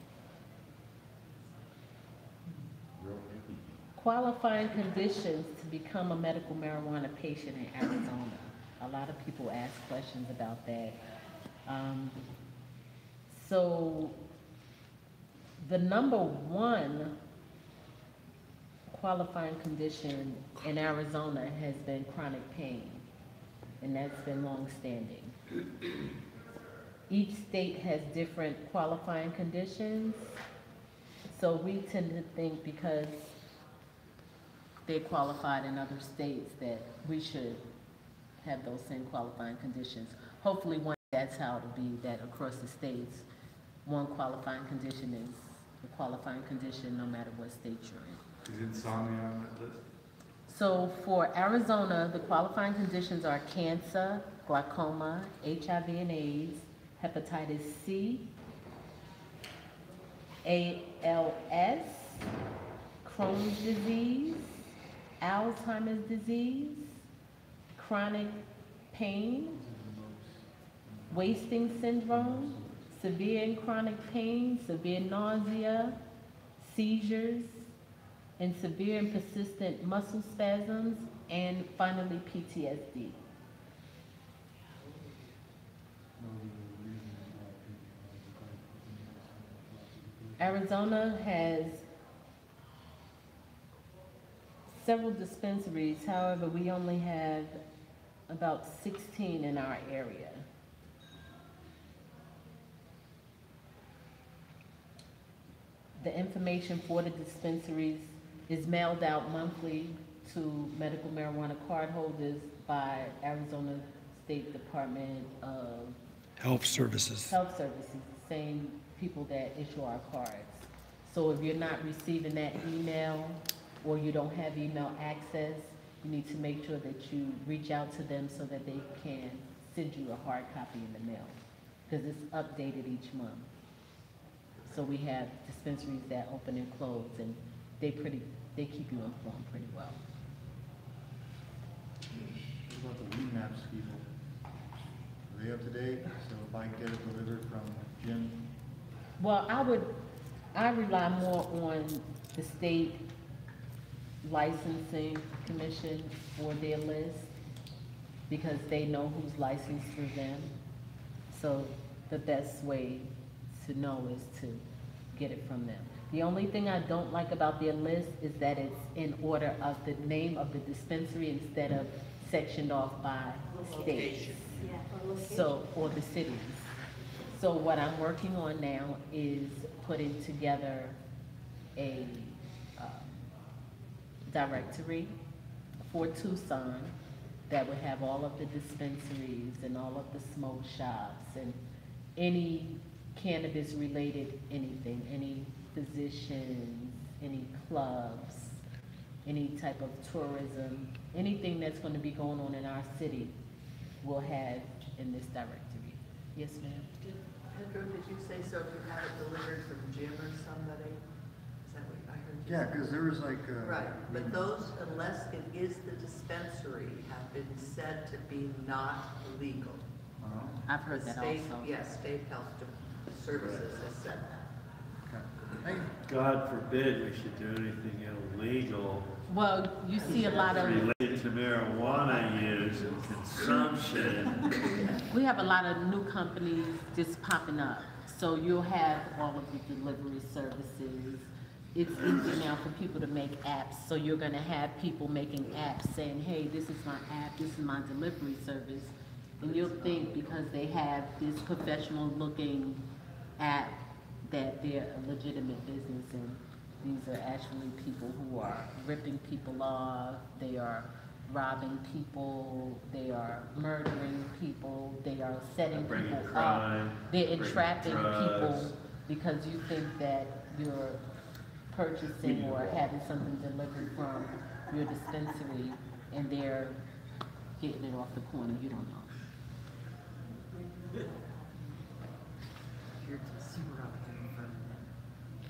Qualifying conditions to become a medical marijuana patient in Arizona. A lot of people ask questions about that. So the number one qualifying condition in Arizona has been chronic pain, and that's been long-standing. Each state has different qualifying conditions, so we tend to think because they qualified in other states that we should have those same qualifying conditions. Hopefully one day that's how it'll be, that across the states, one qualifying condition is a qualifying condition no matter what state you're in. Is insomnia on that list? So for Arizona, the qualifying conditions are cancer, glaucoma, HIV and AIDS, hepatitis C, ALS, Crohn's disease, Alzheimer's disease, chronic pain, wasting syndrome, severe and chronic pain, severe nausea, seizures, and severe and persistent muscle spasms, and finally PTSD. Arizona has several dispensaries, however, we only have about 16 in our area. The information for the dispensaries is mailed out monthly to medical marijuana card holders by Arizona State Department of Health Services. Health Services, the same people that issue our cards. So if you're not receiving that email or you don't have email access, you need to make sure that you reach out to them so that they can send you a hard copy in the mail, because it's updated each month. So we have dispensaries that open and close, and they keep you informed pretty well. What about the weed maps people? Are they up to date? So if I can get it delivered from Jim? Well, I rely more on the state licensing commission for their list, because they know who's licensed through them. So the best way to know is to get it from them. The only thing I don't like about their list is that it's in order of the name of the dispensary instead of sectioned off by states. Yeah, or location. So, or the cities. So what I'm working on now is putting together a directory for Tucson that would have all of the dispensaries and all of the smoke shops and any cannabis related anything, any physicians, any clubs, any type of tourism, anything that's going to be going on in our city will have in this directory. Yes, ma'am? Pedro, did you say so if you have it delivered from Jim or somebody? Is that what I heard you Yeah, say? because there was like, Right, but those, unless it is the dispensary, have been said to be not legal. I've heard that State- also. Yes, State Health Services has said that. God forbid we should do anything illegal Well, you see a lot of, related to marijuana use and consumption. we have a lot of new companies just popping up. So you'll have all of the delivery services. It's easy now for people to make apps. So you're gonna have people making apps saying, hey, this is my app, this is my delivery service. And you'll think because they have this professional looking app that they're a legitimate business, and these are actually people who are ripping people off, they are robbing people, they are murdering people, they are setting Bringing people crime, up. They're bringing entrapping drugs. people because you think that you're purchasing or having something delivered from your dispensary and they're getting it off the corner, you don't know. You're super up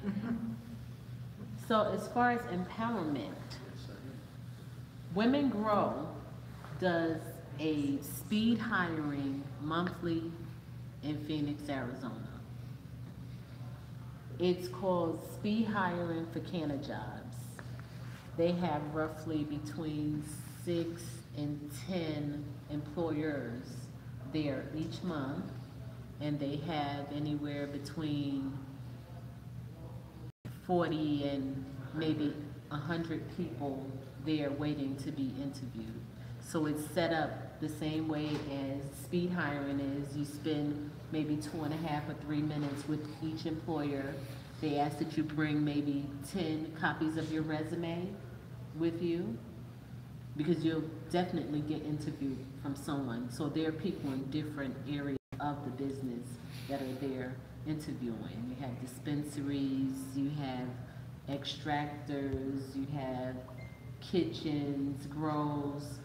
there. So as far as empowerment, Women Grow does a speed hiring monthly in Phoenix, Arizona. It's called Speed Hiring for Canna Jobs. They have roughly between 6 and 10 employers there each month, and they have anywhere between 40 and maybe 100 people there waiting to be interviewed. So it's set up the same way as speed hiring is. You spend maybe 2.5 or 3 minutes with each employer. They ask that you bring maybe 10 copies of your resume with you, because you'll definitely get interviewed from someone. So there are people in different areas of the business that are there interviewing. You have dispensaries, you have extractors, you have kitchens, grows,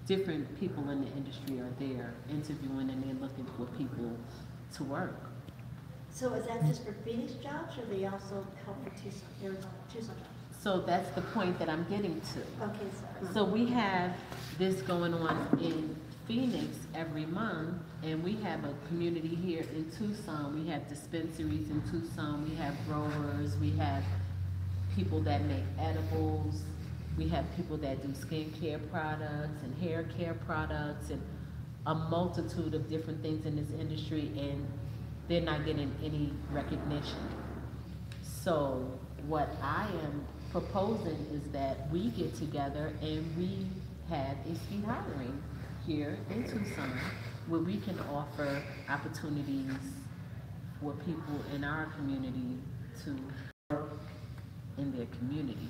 different people in the industry are there interviewing, and they're looking for people to work. So is that just for Phoenix jobs, or they also help for Tucson, Arizona, Tucson jobs? So that's the point that I'm getting to. Okay, sorry. So we have this going on in Phoenix every month, and we have a community here in Tucson. We have dispensaries in Tucson, we have growers, we have people that make edibles, we have people that do skincare products and hair care products and a multitude of different things in this industry, and they're not getting any recognition. So what I am proposing is that we get together and we have a speed hiring here in Tucson where we can offer opportunities for people in our community to work in their community.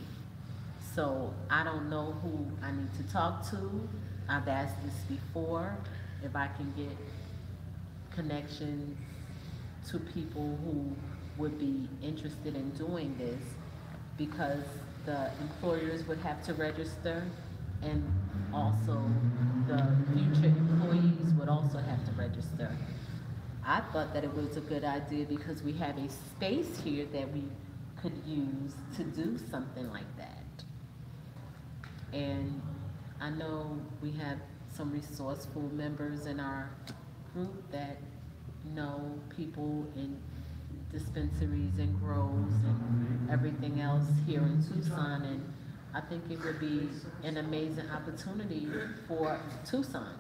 So I don't know who I need to talk to. I've asked this before, if I can get connections to people who would be interested in doing this, because the employers would have to register and also the future employees would also have to register. I thought that it was a good idea because we have a space here that we could use to do something like that. And I know we have some resourceful members in our group that know people in dispensaries and grows and everything else here in Tucson, and I think it would be an amazing opportunity for Tucson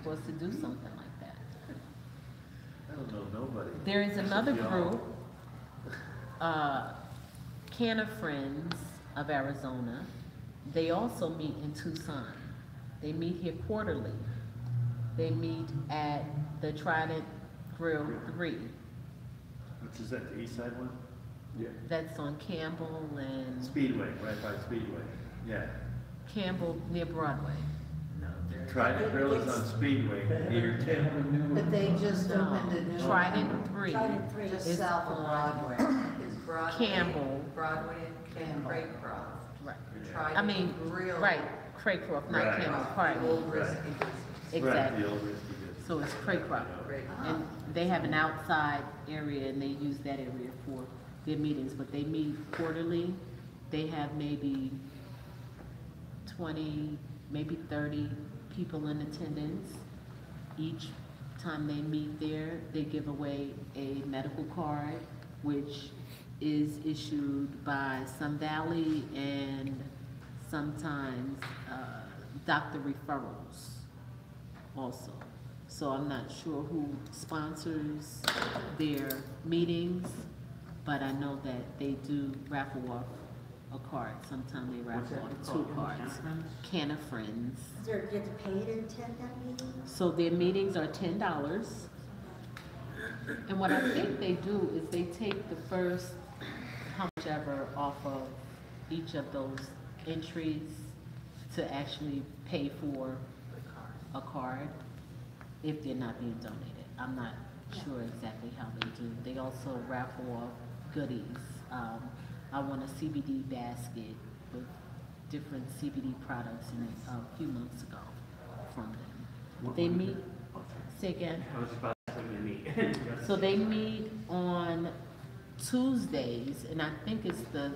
for us to do something like that. I don't know nobody. There is another group, Canna Friends of Arizona. They also meet in Tucson. They meet here quarterly. They meet at the Trident Grill 3. Which is that, the east side one? Yeah. That's on Campbell and Speedway, right by Speedway, yeah. Campbell near Broadway. Trident Grill is on Speedway, near Tim. But they just opened a new. Trident 3 Just is south of on Broadway. Is Broadway. Campbell. Broadway and Craycroft. Right. Trident I mean, Grill. right, Craycroft, not Right. Campbell Park. The old Right. risky business. Right, Exactly. the old risky business. So it's Craycroft. And they have an outside area and they use that area for their meetings, but they meet quarterly. They have maybe 20, maybe 30 people in attendance. Each time they meet there, they give away a medical card, which is issued by Sun Valley and sometimes doctor referrals also. So I'm not sure who sponsors their meetings, but I know that they do raffle off a card. Sometimes they raffle off 2 cards. Canna Friends. Is there, do you have to pay to attend that meeting? So their meetings are $10. And what I think they do is they take the first, how much ever off of each of those entries to actually pay for a card if they're not being donated. I'm not sure exactly how they do. They also raffle off goodies. I won a CBD basket with different CBD products in it a few months ago from them. They meet, say again? I was about to say we meet. So they meet on Tuesdays, and I think it's the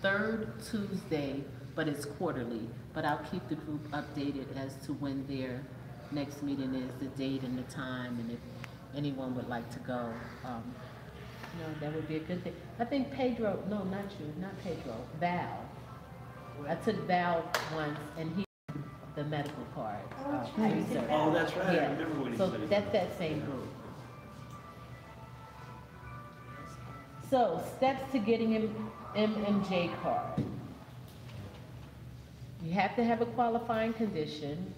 3rd Tuesday, but it's quarterly. But I'll keep the group updated as to when their next meeting is, the date and the time, and if anyone would like to go. That would be a good thing. I think Pedro, no, not you, not Pedro, Val. I took Val once, and he the medical card. Research. Oh, that's right, I Yeah. remember when he So said he- that's that same group. So, steps to getting an MMJ card. You have to have a qualifying condition.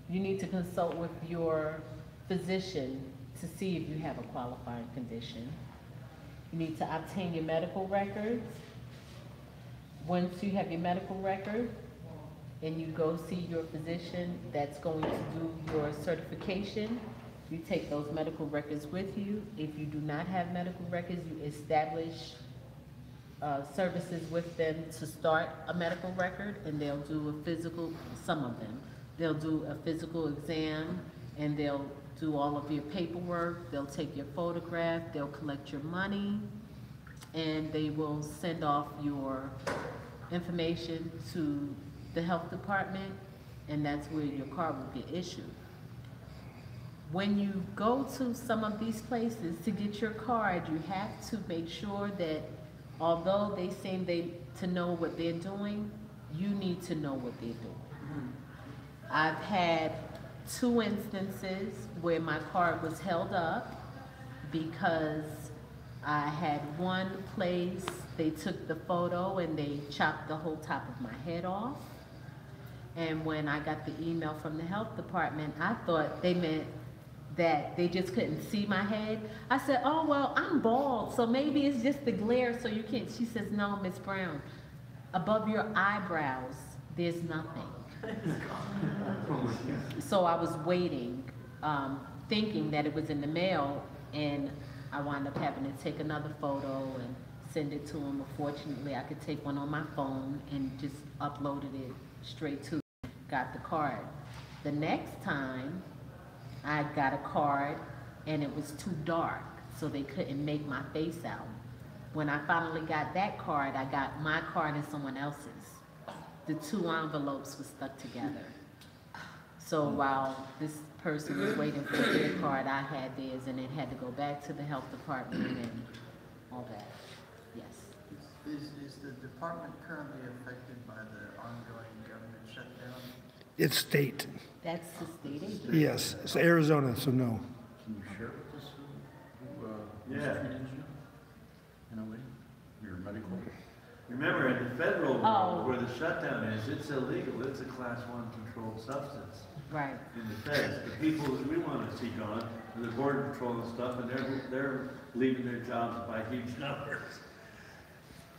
You need to consult with your physician to see if you have a qualifying condition. You need to obtain your medical records. Once you have your medical record and you go see your physician that's going to do your certification, you take those medical records with you. If you do not have medical records, you establish services with them to start a medical record, and they'll do a physical, some of them. They'll do a physical exam, and they'll do all of your paperwork. They'll take your photograph, they'll collect your money, and they will send off your information to the health department, and that's where your card will get issued. When you go to some of these places to get your card, you have to make sure that although they seem to know what they're doing, you need to know what they're doing. I've had 2 instances where my card was held up because I had one place They took the photo and they chopped the whole top of my head off. And when I got the email from the health department, I thought they meant that they just couldn't see my head. I said, oh, well, I'm bald, so maybe it's just the glare so you can't. She says, no, Miss Brown, above your eyebrows, there's nothing. So I was waiting, thinking that it was in the mail, and I wound up having to take another photo and send it to them. Fortunately, I could take one on my phone and just uploaded it straight to, got the card. The next time, I got a card and it was too dark, so they couldn't make my face out. When I finally got that card, I got my card and someone else's. The two envelopes were stuck together. So while this person was waiting for their card, I had theirs, and it had to go back to the health department and all that. Yes. Is the department currently affected by the ongoing government shutdown? It's state. That's the state agency. Yes, it's Arizona, so no. Can you share with us who Yeah. treated you in a way? Your medical? Remember, in the federal Oh. world, where the shutdown is, it's illegal. It's a class 1 controlled substance. Right. In the feds, the people that we want to see gone, are the border patrol and stuff, and they're leaving their jobs by huge numbers.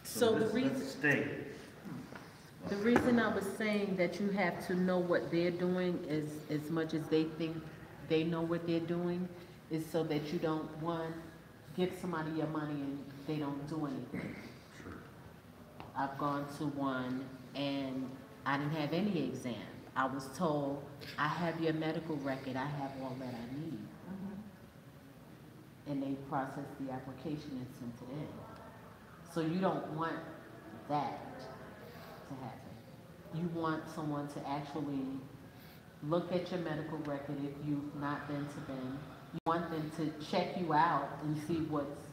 So the that's reason, state. the reason I was saying that you have to know what they're doing is, as much as they think they know what they're doing, is so that you don't, one, give somebody your money and they don't do anything. Sure. I've gone to one and I didn't have any exam. I was told, I have your medical record, I have all that I need. And they processed the application and sent it in. So you don't want that to happen. You want someone to actually look at your medical record if you've not been to them. You want them to check you out and see what's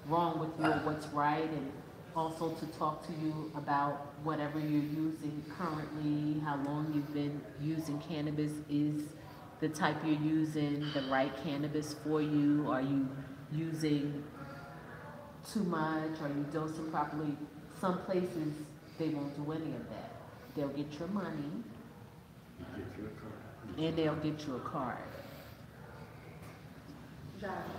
wrong with you or what's right, and also to talk to you about whatever you're using currently, how long you've been using cannabis. Is the type you're using the right cannabis for you? Are you using too much? Are you dosing properly? Some places, they won't do any of that. They'll get your money, and they'll get you a card.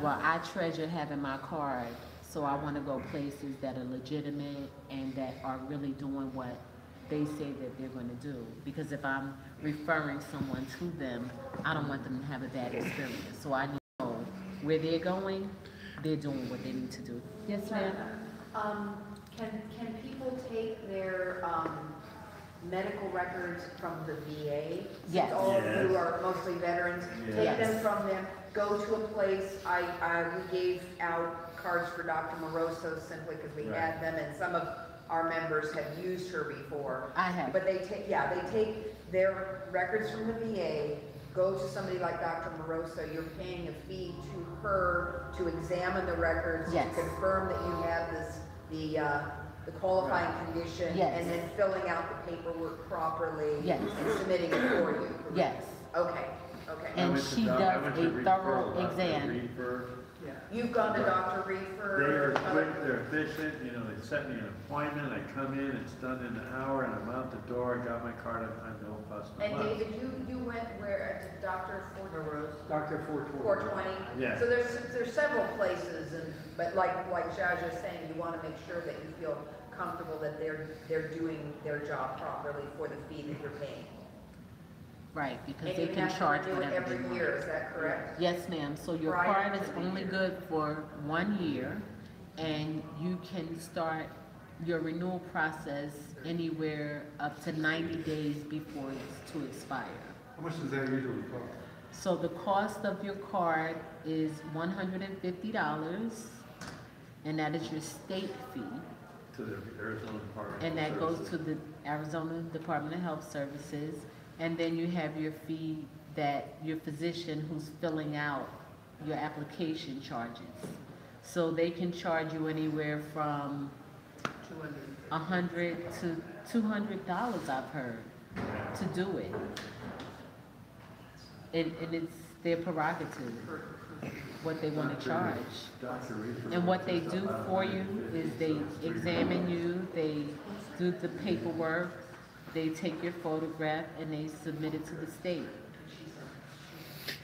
Well, I treasure having my card, so I want to go places that are legitimate and that are really doing what they say that they're going to do. Because if I'm referring someone to them, I don't want them to have a bad experience. So I need to know where they're going, they're doing what they need to do. Yes, ma'am? Can people take their medical records from the VA? Yes. Since all of you are mostly veterans, take them from them, go to a place. We gave out cards for Dr. Moroso simply because we had them, and some of our members have used her before. I have. But they take their records from the VA, go to somebody like Dr. Moroso. You're paying a fee to her to examine the records, to confirm that you have the qualifying condition, and then filling out the paperwork properly, and submitting it for you. Yes. Okay. And she does a thorough exam. You've gone to Dr. Reefer? They are quick, they're efficient, you know, they set me an appointment, I come in, it's done in an hour, and I'm out the door, I got my card, I'm no fuss, no And fuss. David, you went where, to Dr. Dr. 420. 420? Yeah. So there's several places, but like Jaja's saying, you want to make sure that you feel comfortable that they're doing their job properly for the fee that you're paying. Right, because And they you can have charge to renew it whatever they every want. year, is that correct? Yes, ma'am. So your Prior card is to the only year. good for 1 year, and you can start your renewal process anywhere up to 90 days before it's to expire. How much does that usually cost? So the cost of your card is $150, and that is your state fee. To the Arizona Department. And that goes to the Arizona Department of Health Services. And then you have your fee that your physician who's filling out your application charges. So they can charge you anywhere from $100 to $200, I've heard, to do it. And it's their prerogative. what they want to charge. And what they do for you is they examine you, they do the paperwork, they take your photograph, and they submit it to the state.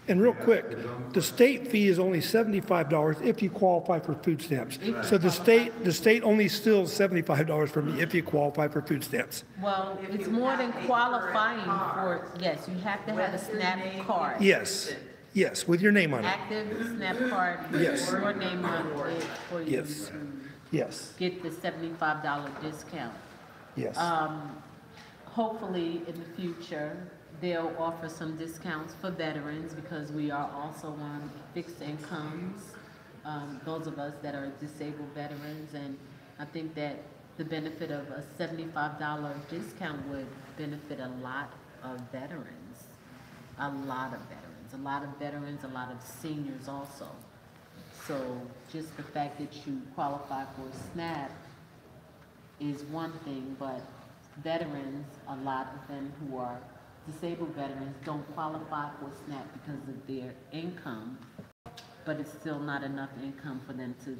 And real quick, the state fee is only $75 if you qualify for food stamps. So the state only steals $75 from you if you qualify for food stamps. Well, it's more than qualifying for, yes, you have to have a SNAP card. Yes, yes, with your name on it. Active SNAP card with Yes. your name on it for you Yes. to Yes, get the $75 discount. yes. Hopefully, in the future, they'll offer some discounts for veterans because we are also on fixed incomes, those of us that are disabled veterans, and I think that the benefit of a $75 discount would benefit a lot of veterans, a lot of veterans, a lot of veterans, a lot of seniors also. So just the fact that you qualify for SNAP is one thing, but veterans, a lot of them who are disabled veterans don't qualify for SNAP because of their income, but it's still not enough income for them to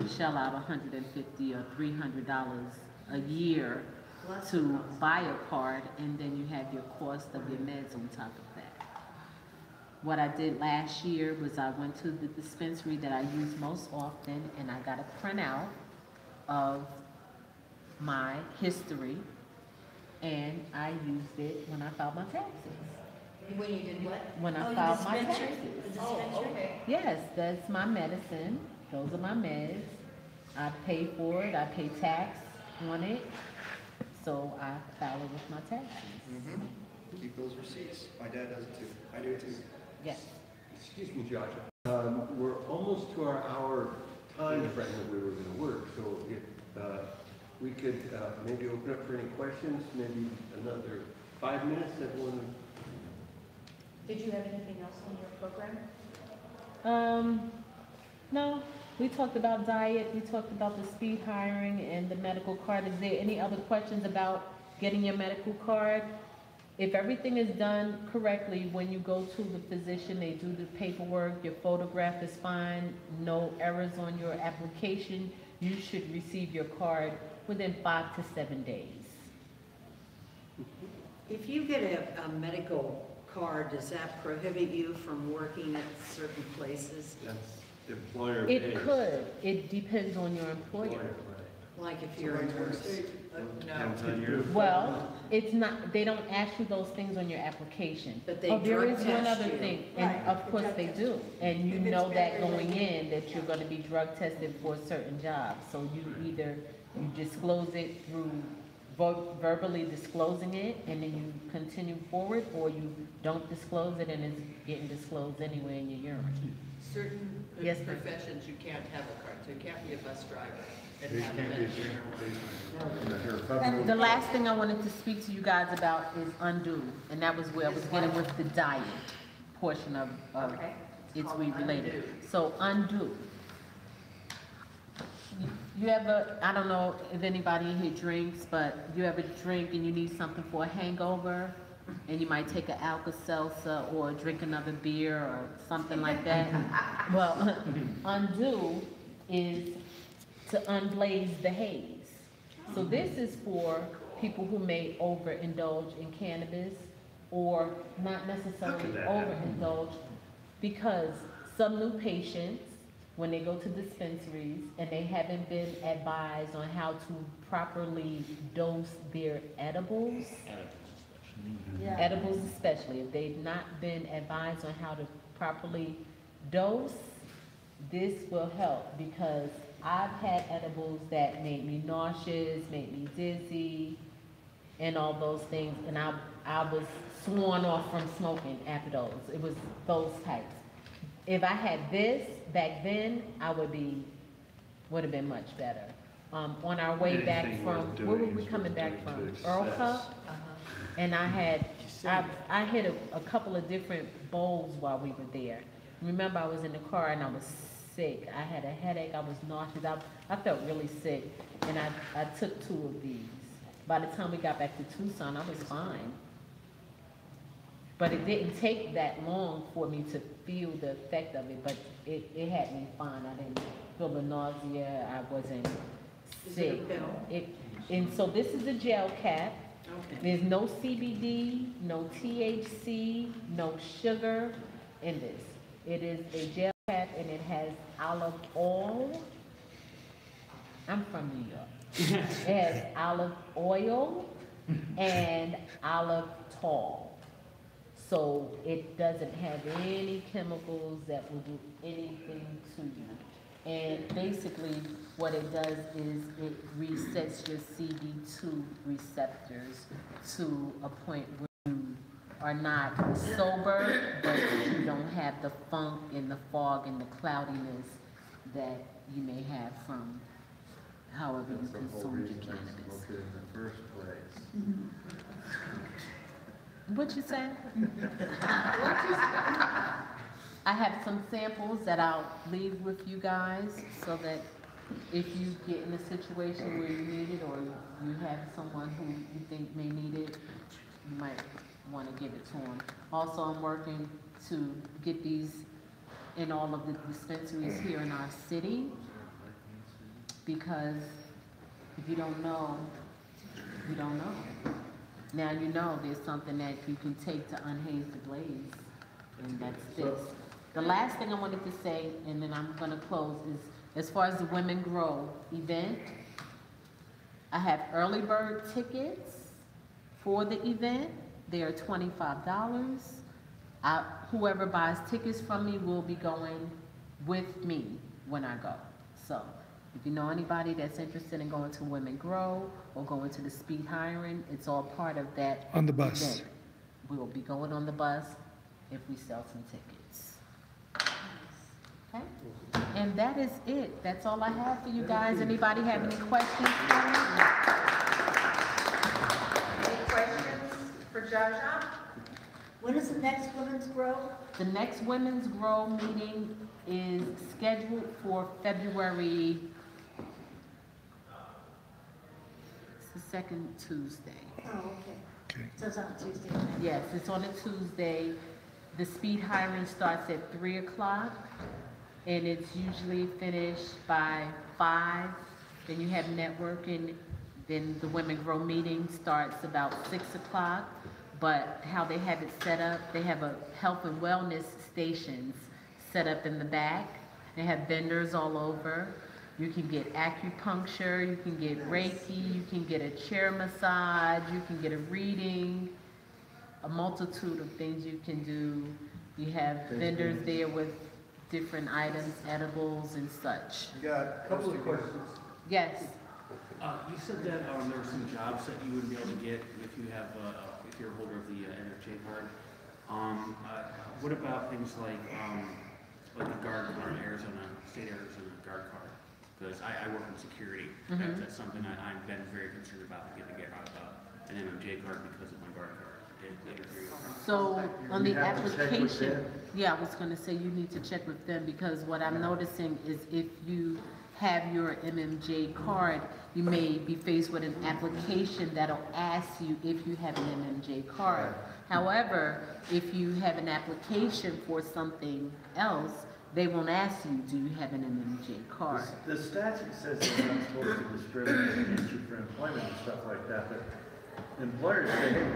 shell out $150 or $300 a year to buy a card, and then you have your cost of your meds on top of that. What I did last year was I went to the dispensary that I use most often, and I got a printout of my history, and I used it when I filed my taxes. When you did what? When I Oh, the filed my dispensary? taxes. The Oh, dispensary? okay. Yes, that's my medicine. Those are my meds. I pay for it. I pay tax on it. So I file it with my taxes. Keep those receipts. My dad does it too. I do it too. Yes. Excuse me, Josh. We're almost to our hour time frame that we were gonna work, so if, we could, maybe open up for any questions, maybe another 5 minutes, everyone. Did you have anything else on your program? No, we talked about diet, we talked about the speed hiring and the medical card. Is there any other questions about getting your medical card? If everything is done correctly, when you go to the physician, they do the paperwork, your photograph is fine, no errors on your application, you should receive your card within 5 to 7 days. If you get a medical card, does that prohibit you from working at certain places? That's employer It based. could, it depends on your employer. Like if you're in nurse? Depends on your. Well, it's not, they don't ask you those things on your application. But they Oh, there drug is one test other you. thing, and of course they do. And you know that going in, that you're gonna be drug tested for certain jobs. So you either, you disclose it through verbally disclosing it, and then you continue forward, or you don't disclose it and it's getting disclosed anyway in your urine. Certain Yes, ma'am. professions, you can't have a card, so you can't be a bus driver and They have a can't be medical. The last thing I wanted to speak to you guys about is undo, and that was where I was getting with the diet portion of Okay. it's Called weed related. undo. So undo. You ever, I don't know if anybody in here drinks, but you ever drink and you need something for a hangover, and you might take an Alka-Seltzer or drink another beer or something like that? Well, undo is to unblaze the haze. So this is for people who may overindulge in cannabis or not necessarily overindulge, because some new patients, when they go to dispensaries and they haven't been advised on how to properly dose their edibles, edibles especially, if they've not been advised on how to properly dose, this will help, because I've had edibles that made me nauseous, made me dizzy, and all those things, and I was sworn off from smoking after those. It was those types. If I had this back then, I would have been much better. On our way back Anything from, worth where were doing we is coming worth back doing from? to Earl excess. Cup? And I hit a couple of different bowls while we were there. Remember, I was in the car and I was sick. I had a headache, I was nauseous, I felt really sick, and I took 2 of these. By the time we got back to Tucson, I was fine. But it didn't take that long for me to feel the effect of it, but it had me fine. I didn't feel the nausea, I wasn't sick. And so this is a gel cap. Okay. There's no CBD, no THC, no sugar in this. It is a gel cap and it has olive oil. I'm from New York. It has olive oil and olive tar. So it doesn't have any chemicals that will do anything to you. And basically what it does is it resets your CD2 receptors to a point where you are not sober, but you don't have the funk and the fog and the cloudiness that you may have from however you consume your cannabis. In the first place. What you say? I have some samples that I'll leave with you guys so that if you get in a situation where you need it or you have someone who you think may need it, you might want to give it to them. Also, I'm working to get these in all of the dispensaries here in our city because if you don't know, you don't know. Now you know there's something that you can take to unhaze the blaze, and that's this. The last thing I wanted to say, and then I'm gonna close, is as far as the Women Grow event, I have early bird tickets for the event. They are $25. Whoever buys tickets from me will be going with me when I go. So if you know anybody that's interested in going to Women Grow or going to the speed hiring, it's all part of that. On the bus. event. We will be going on the bus if we sell some tickets. Okay? And that is it. That's all I have for you guys. Anybody have any questions for me? Any questions for Jaja? When is the next Women's Grow? The next Women's Grow meeting is scheduled for February. It's the second Tuesday. Oh, okay. So it's on a Tuesday. Yes, it's on a Tuesday. The speed hiring starts at 3 o'clock and it's usually finished by 5. Then you have networking. Then the Women Grow meeting starts about 6 o'clock. But how they have it set up, they have a health and wellness stations set up in the back. They have vendors all over. You can get acupuncture, you can get Reiki, you can get a chair massage, you can get a reading, a multitude of things you can do. You have vendors there with different items, edibles and such. You got a couple of questions. Yes. You said that there were some jobs that you would be able to get if you have, if you're a holder of the NFJ card. What about things like the guard card, state Arizona guard card? Because I work in security. That's something I've been very concerned about getting out of an NFJ card because of my guard card. So on the application, yeah, I was going to say you need to check with them because what I'm noticing is if you have your MMJ card, you may be faced with an application that'll ask you if you have an MMJ card. However, if you have an application for something else, they won't ask you, do you have an MMJ card? The statute says that you're not supposed to discriminate against you for employment and stuff like that, but employers say, hey,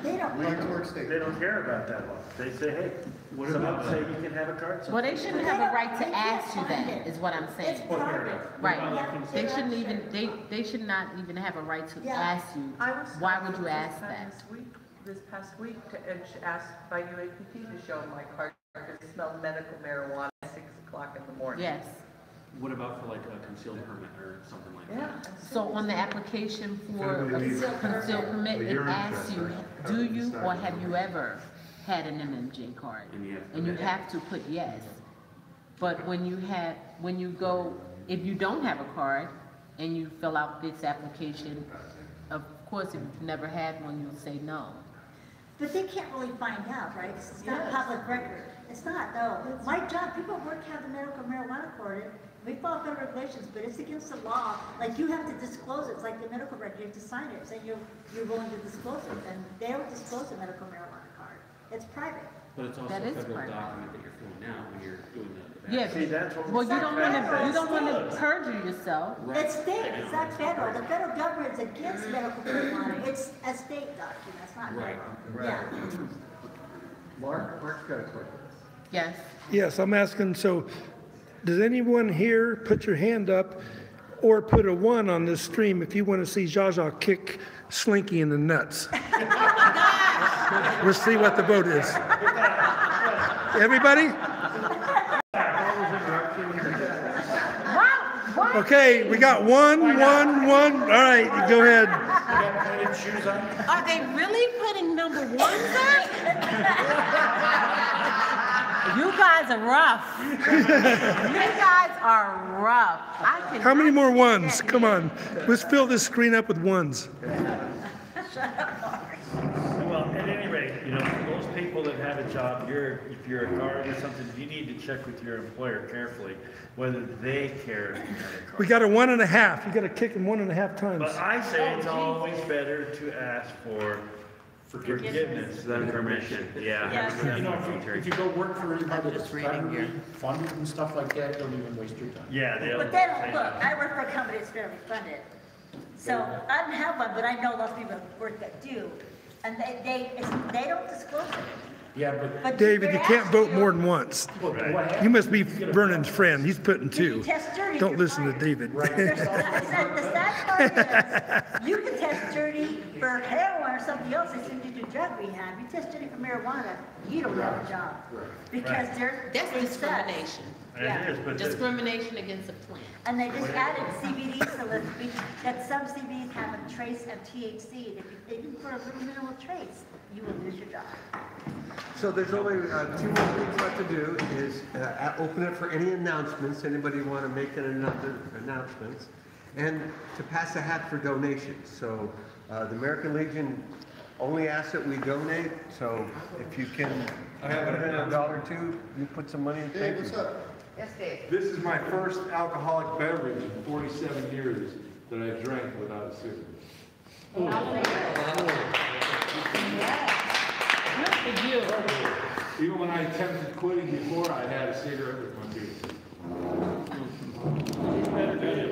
They don't. they don't care about that law. They say, hey, some of them say you can have a card. Well, they shouldn't have a right to ask you that, is what I'm saying. It's private. Right. They shouldn't even, they should not even have a right to ask you. Why would you ask that? This past week, to ask by UAPT to show my card to smell medical marijuana at 6 o'clock in the morning. Yes. What about for like a concealed permit or something like that? So on the application for a concealed permit, it asks you, do you or have you ever had an MMJ card? And you have to put yes. But when you go, if you don't have a card and you fill out this application, of course, if you've never had one, you'll say no. But they can't really find out, right? It's not public record. It's not, no. My job, people at work have the medical marijuana card. We follow federal regulations, but it's against the law. Like, you have to disclose it. It's like the medical record. You have to sign it, saying you're willing to disclose it. And they don't disclose the medical marijuana card. It's private. But it's also That a is federal private. document that you're filling out when you're doing the Yeah, vaccine. See, that's what well, we're you don't want to perjure yourself. It's state, it's not federal. The federal government is against medical marijuana. It's a state document, it's not Right. federal. Yeah. Mark's got a question. Yes. Yes, I'm asking, so does anyone here put your hand up or put a 1 on this stream if you want to see Zsa kick Slinky in the nuts? We'll see what the vote is. Everybody? Okay, we got 1, 1, 1. All right, go ahead. Are they really putting number 1s up? You guys are rough. You guys are rough. How many more 1s? Come on. Let's fill this screen up with 1s. Well, at any rate, you know, for those people that have a job, if you're a guard or something, you need to check with your employer carefully whether they care if you have a card. We got a 1.5. You got to kick him 1.5 times. But I say it's always better to ask for forgiveness than permission. Yeah. You know, if you go work for anybody that's federally funded and stuff like that, don't even waste your time. Yeah, But they don't, look, I work for a company that's federally funded. So I don't have one, but I know lots of people that work that do. And they don't disclose it. Yeah, but David, you can't vote more than once. You must be Vernon's friend. He's putting 2. Don't listen to David. The sad part is, you can test dirty for heroin or something else. They send you to drug rehab. You test dirty for marijuana, you don't have a job. Because That's they said- discrimination. Yeah. It is, but Discrimination against a plant. And they just added CBD, so that some CBDs have a trace of THC. And if even for a little minimal trace, you will lose your job. So there's only 2 more things left to do, is open it for any announcements, anybody want to make another announcements, and to pass a hat for donations. So the American Legion only asks that we donate, so if you can put in $1 or 2, you put some money in. Thank you. Yes, Dave? This is my first alcoholic beverage in 47 years that I drank without a cigarette. Good for you. Even when I attempted quitting before, I had a cigarette with my beer.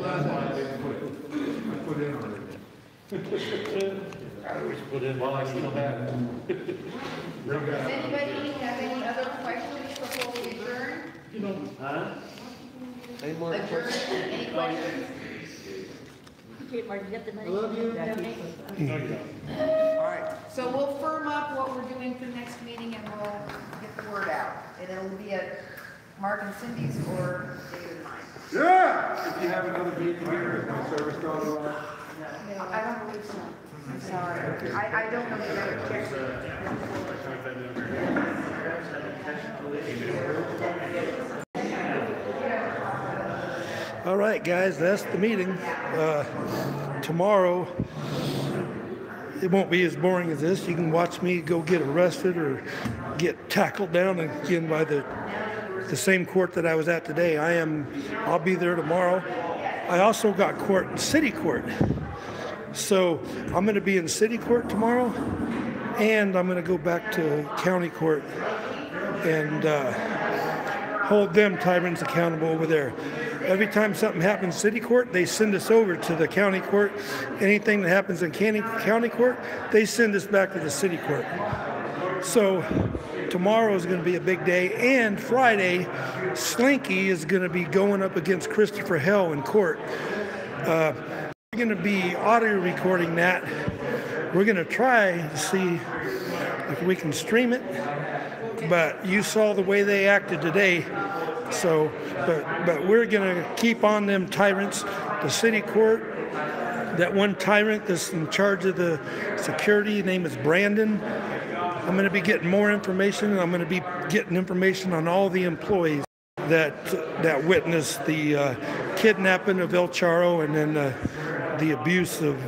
That's why I didn't quit. I put in already. I always put in while I still had it. Does anybody have any other questions before we adjourn? Any more Adjourn, questions? any questions? Okay, Marty, you got the money? I love you. Donate? All right. So we'll firm up what we're doing for the next meeting and we'll get the word out. And it'll be at Mark and Cindy's or David and mine. Yeah! If you have another meeting here, is my service going on? I don't believe so. I'm sorry. I don't know the other check. All right, guys, that's the meeting. Tomorrow, it won't be as boring as this. You can watch me go get arrested or get tackled down again by the same court that I was at today. I'll be there tomorrow. I also got city court. So I'm going to be in city court tomorrow, and I'm going to go back to county court and hold them tyrants accountable over there. Every time something happens in city court, they send us over to the county court. Anything that happens in county court, they send us back to the city court. So tomorrow is going to be a big day, and Friday, Slinky is going to be going up against Christopher Hell in court. We're going to be audio recording that. We're going to try to see if we can stream it, but you saw the way they acted today. So, but we're going to keep on them tyrants. The city court, that one tyrant that's in charge of the security, his name is Brandon. I'm going to be getting more information, and I'm going to be getting information on all the employees that witnessed the kidnapping of El Charro and then the abuse of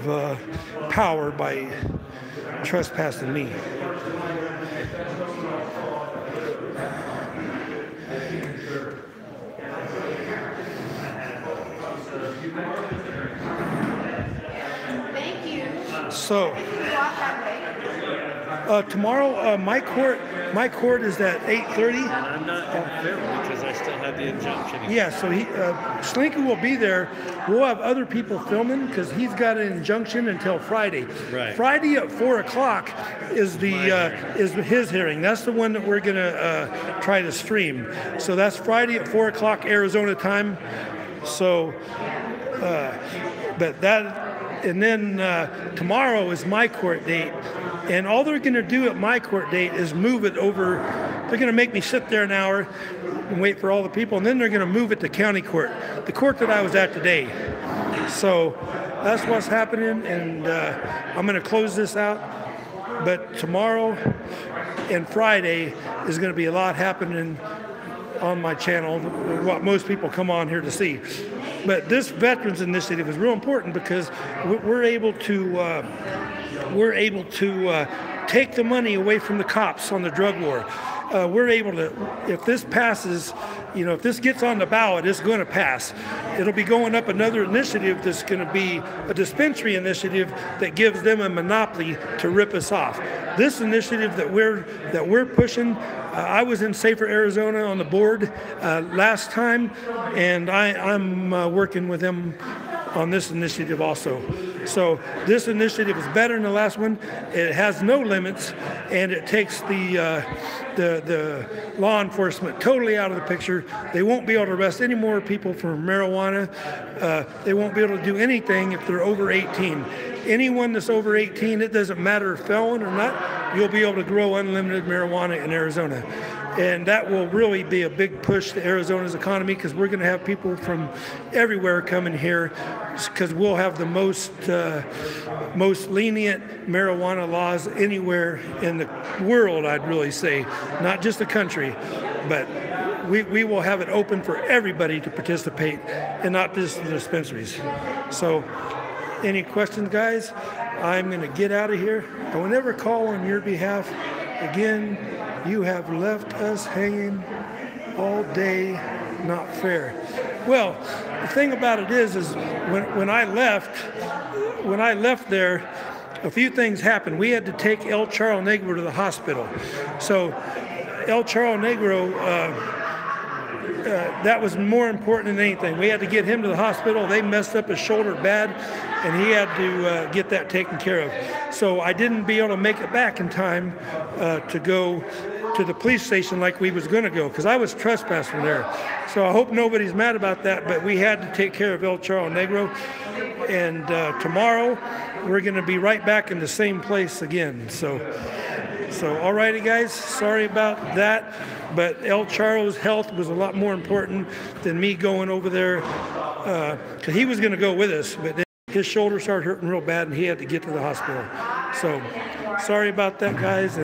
power by trespassing me. Thank you. So, Tomorrow, my court is at 8:30. And I'm not going to film because I still have the injunction. Yeah, so Slinky will be there. We'll have other people filming because he's got an injunction until Friday. Right. Friday at 4 o'clock is is his hearing. That's the one that we're gonna try to stream. So that's Friday at 4 o'clock Arizona time. So, but that, and then tomorrow is my court date. And all they're going to do at my court date is move it over. They're going to make me sit there an hour and wait for all the people, and then they're going to move it to county court, the court that I was at today. So that's what's happening, and I'm going to close this out. But tomorrow and Friday is going to be a lot happening on my channel, what most people come on here to see. But this Veterans Initiative is real important because we're able to take the money away from the cops on the drug war. We're able to, if this passes, you know, if this gets on the ballot, it's going to pass. It'll be going up another initiative that's going to be a dispensary initiative that gives them a monopoly to rip us off. This initiative that we're pushing, I was in Safer Arizona on the board last time, and I'm working with them on this initiative also. So this initiative is better than the last one. It has no limits, and it takes the law enforcement totally out of the picture. They won't be able to arrest any more people for marijuana. They won't be able to do anything if they're over 18. Anyone that's over 18, it doesn't matter if felon or not, you'll be able to grow unlimited marijuana in Arizona. And that will really be a big push to Arizona's economy because we're going to have people from everywhere coming here because we'll have the most lenient marijuana laws anywhere in the world, I'd really say. Not just the country, but we will have it open for everybody to participate and not just the dispensaries. So any questions, guys? I'm going to get out of here. I will never call on your behalf again. You have left us hanging all day. Not fair. Well, the thing about it is when I left there, a few things happened. We had to take El Charro Negro to the hospital. So El Charro Negro, that was more important than anything. We had to get him to the hospital. They messed up his shoulder bad, and he had to get that taken care of. So I didn't be able to make it back in time to go to the police station like we was going to go because I was trespassing there. So I hope nobody's mad about that, but we had to take care of El Charro Negro. And tomorrow we're going to be right back in the same place again. So alrighty, guys, sorry about that. But El Charro's health was a lot more important than me going over there because he was going to go with us, but then his shoulder started hurting real bad and he had to get to the hospital. So sorry about that, guys.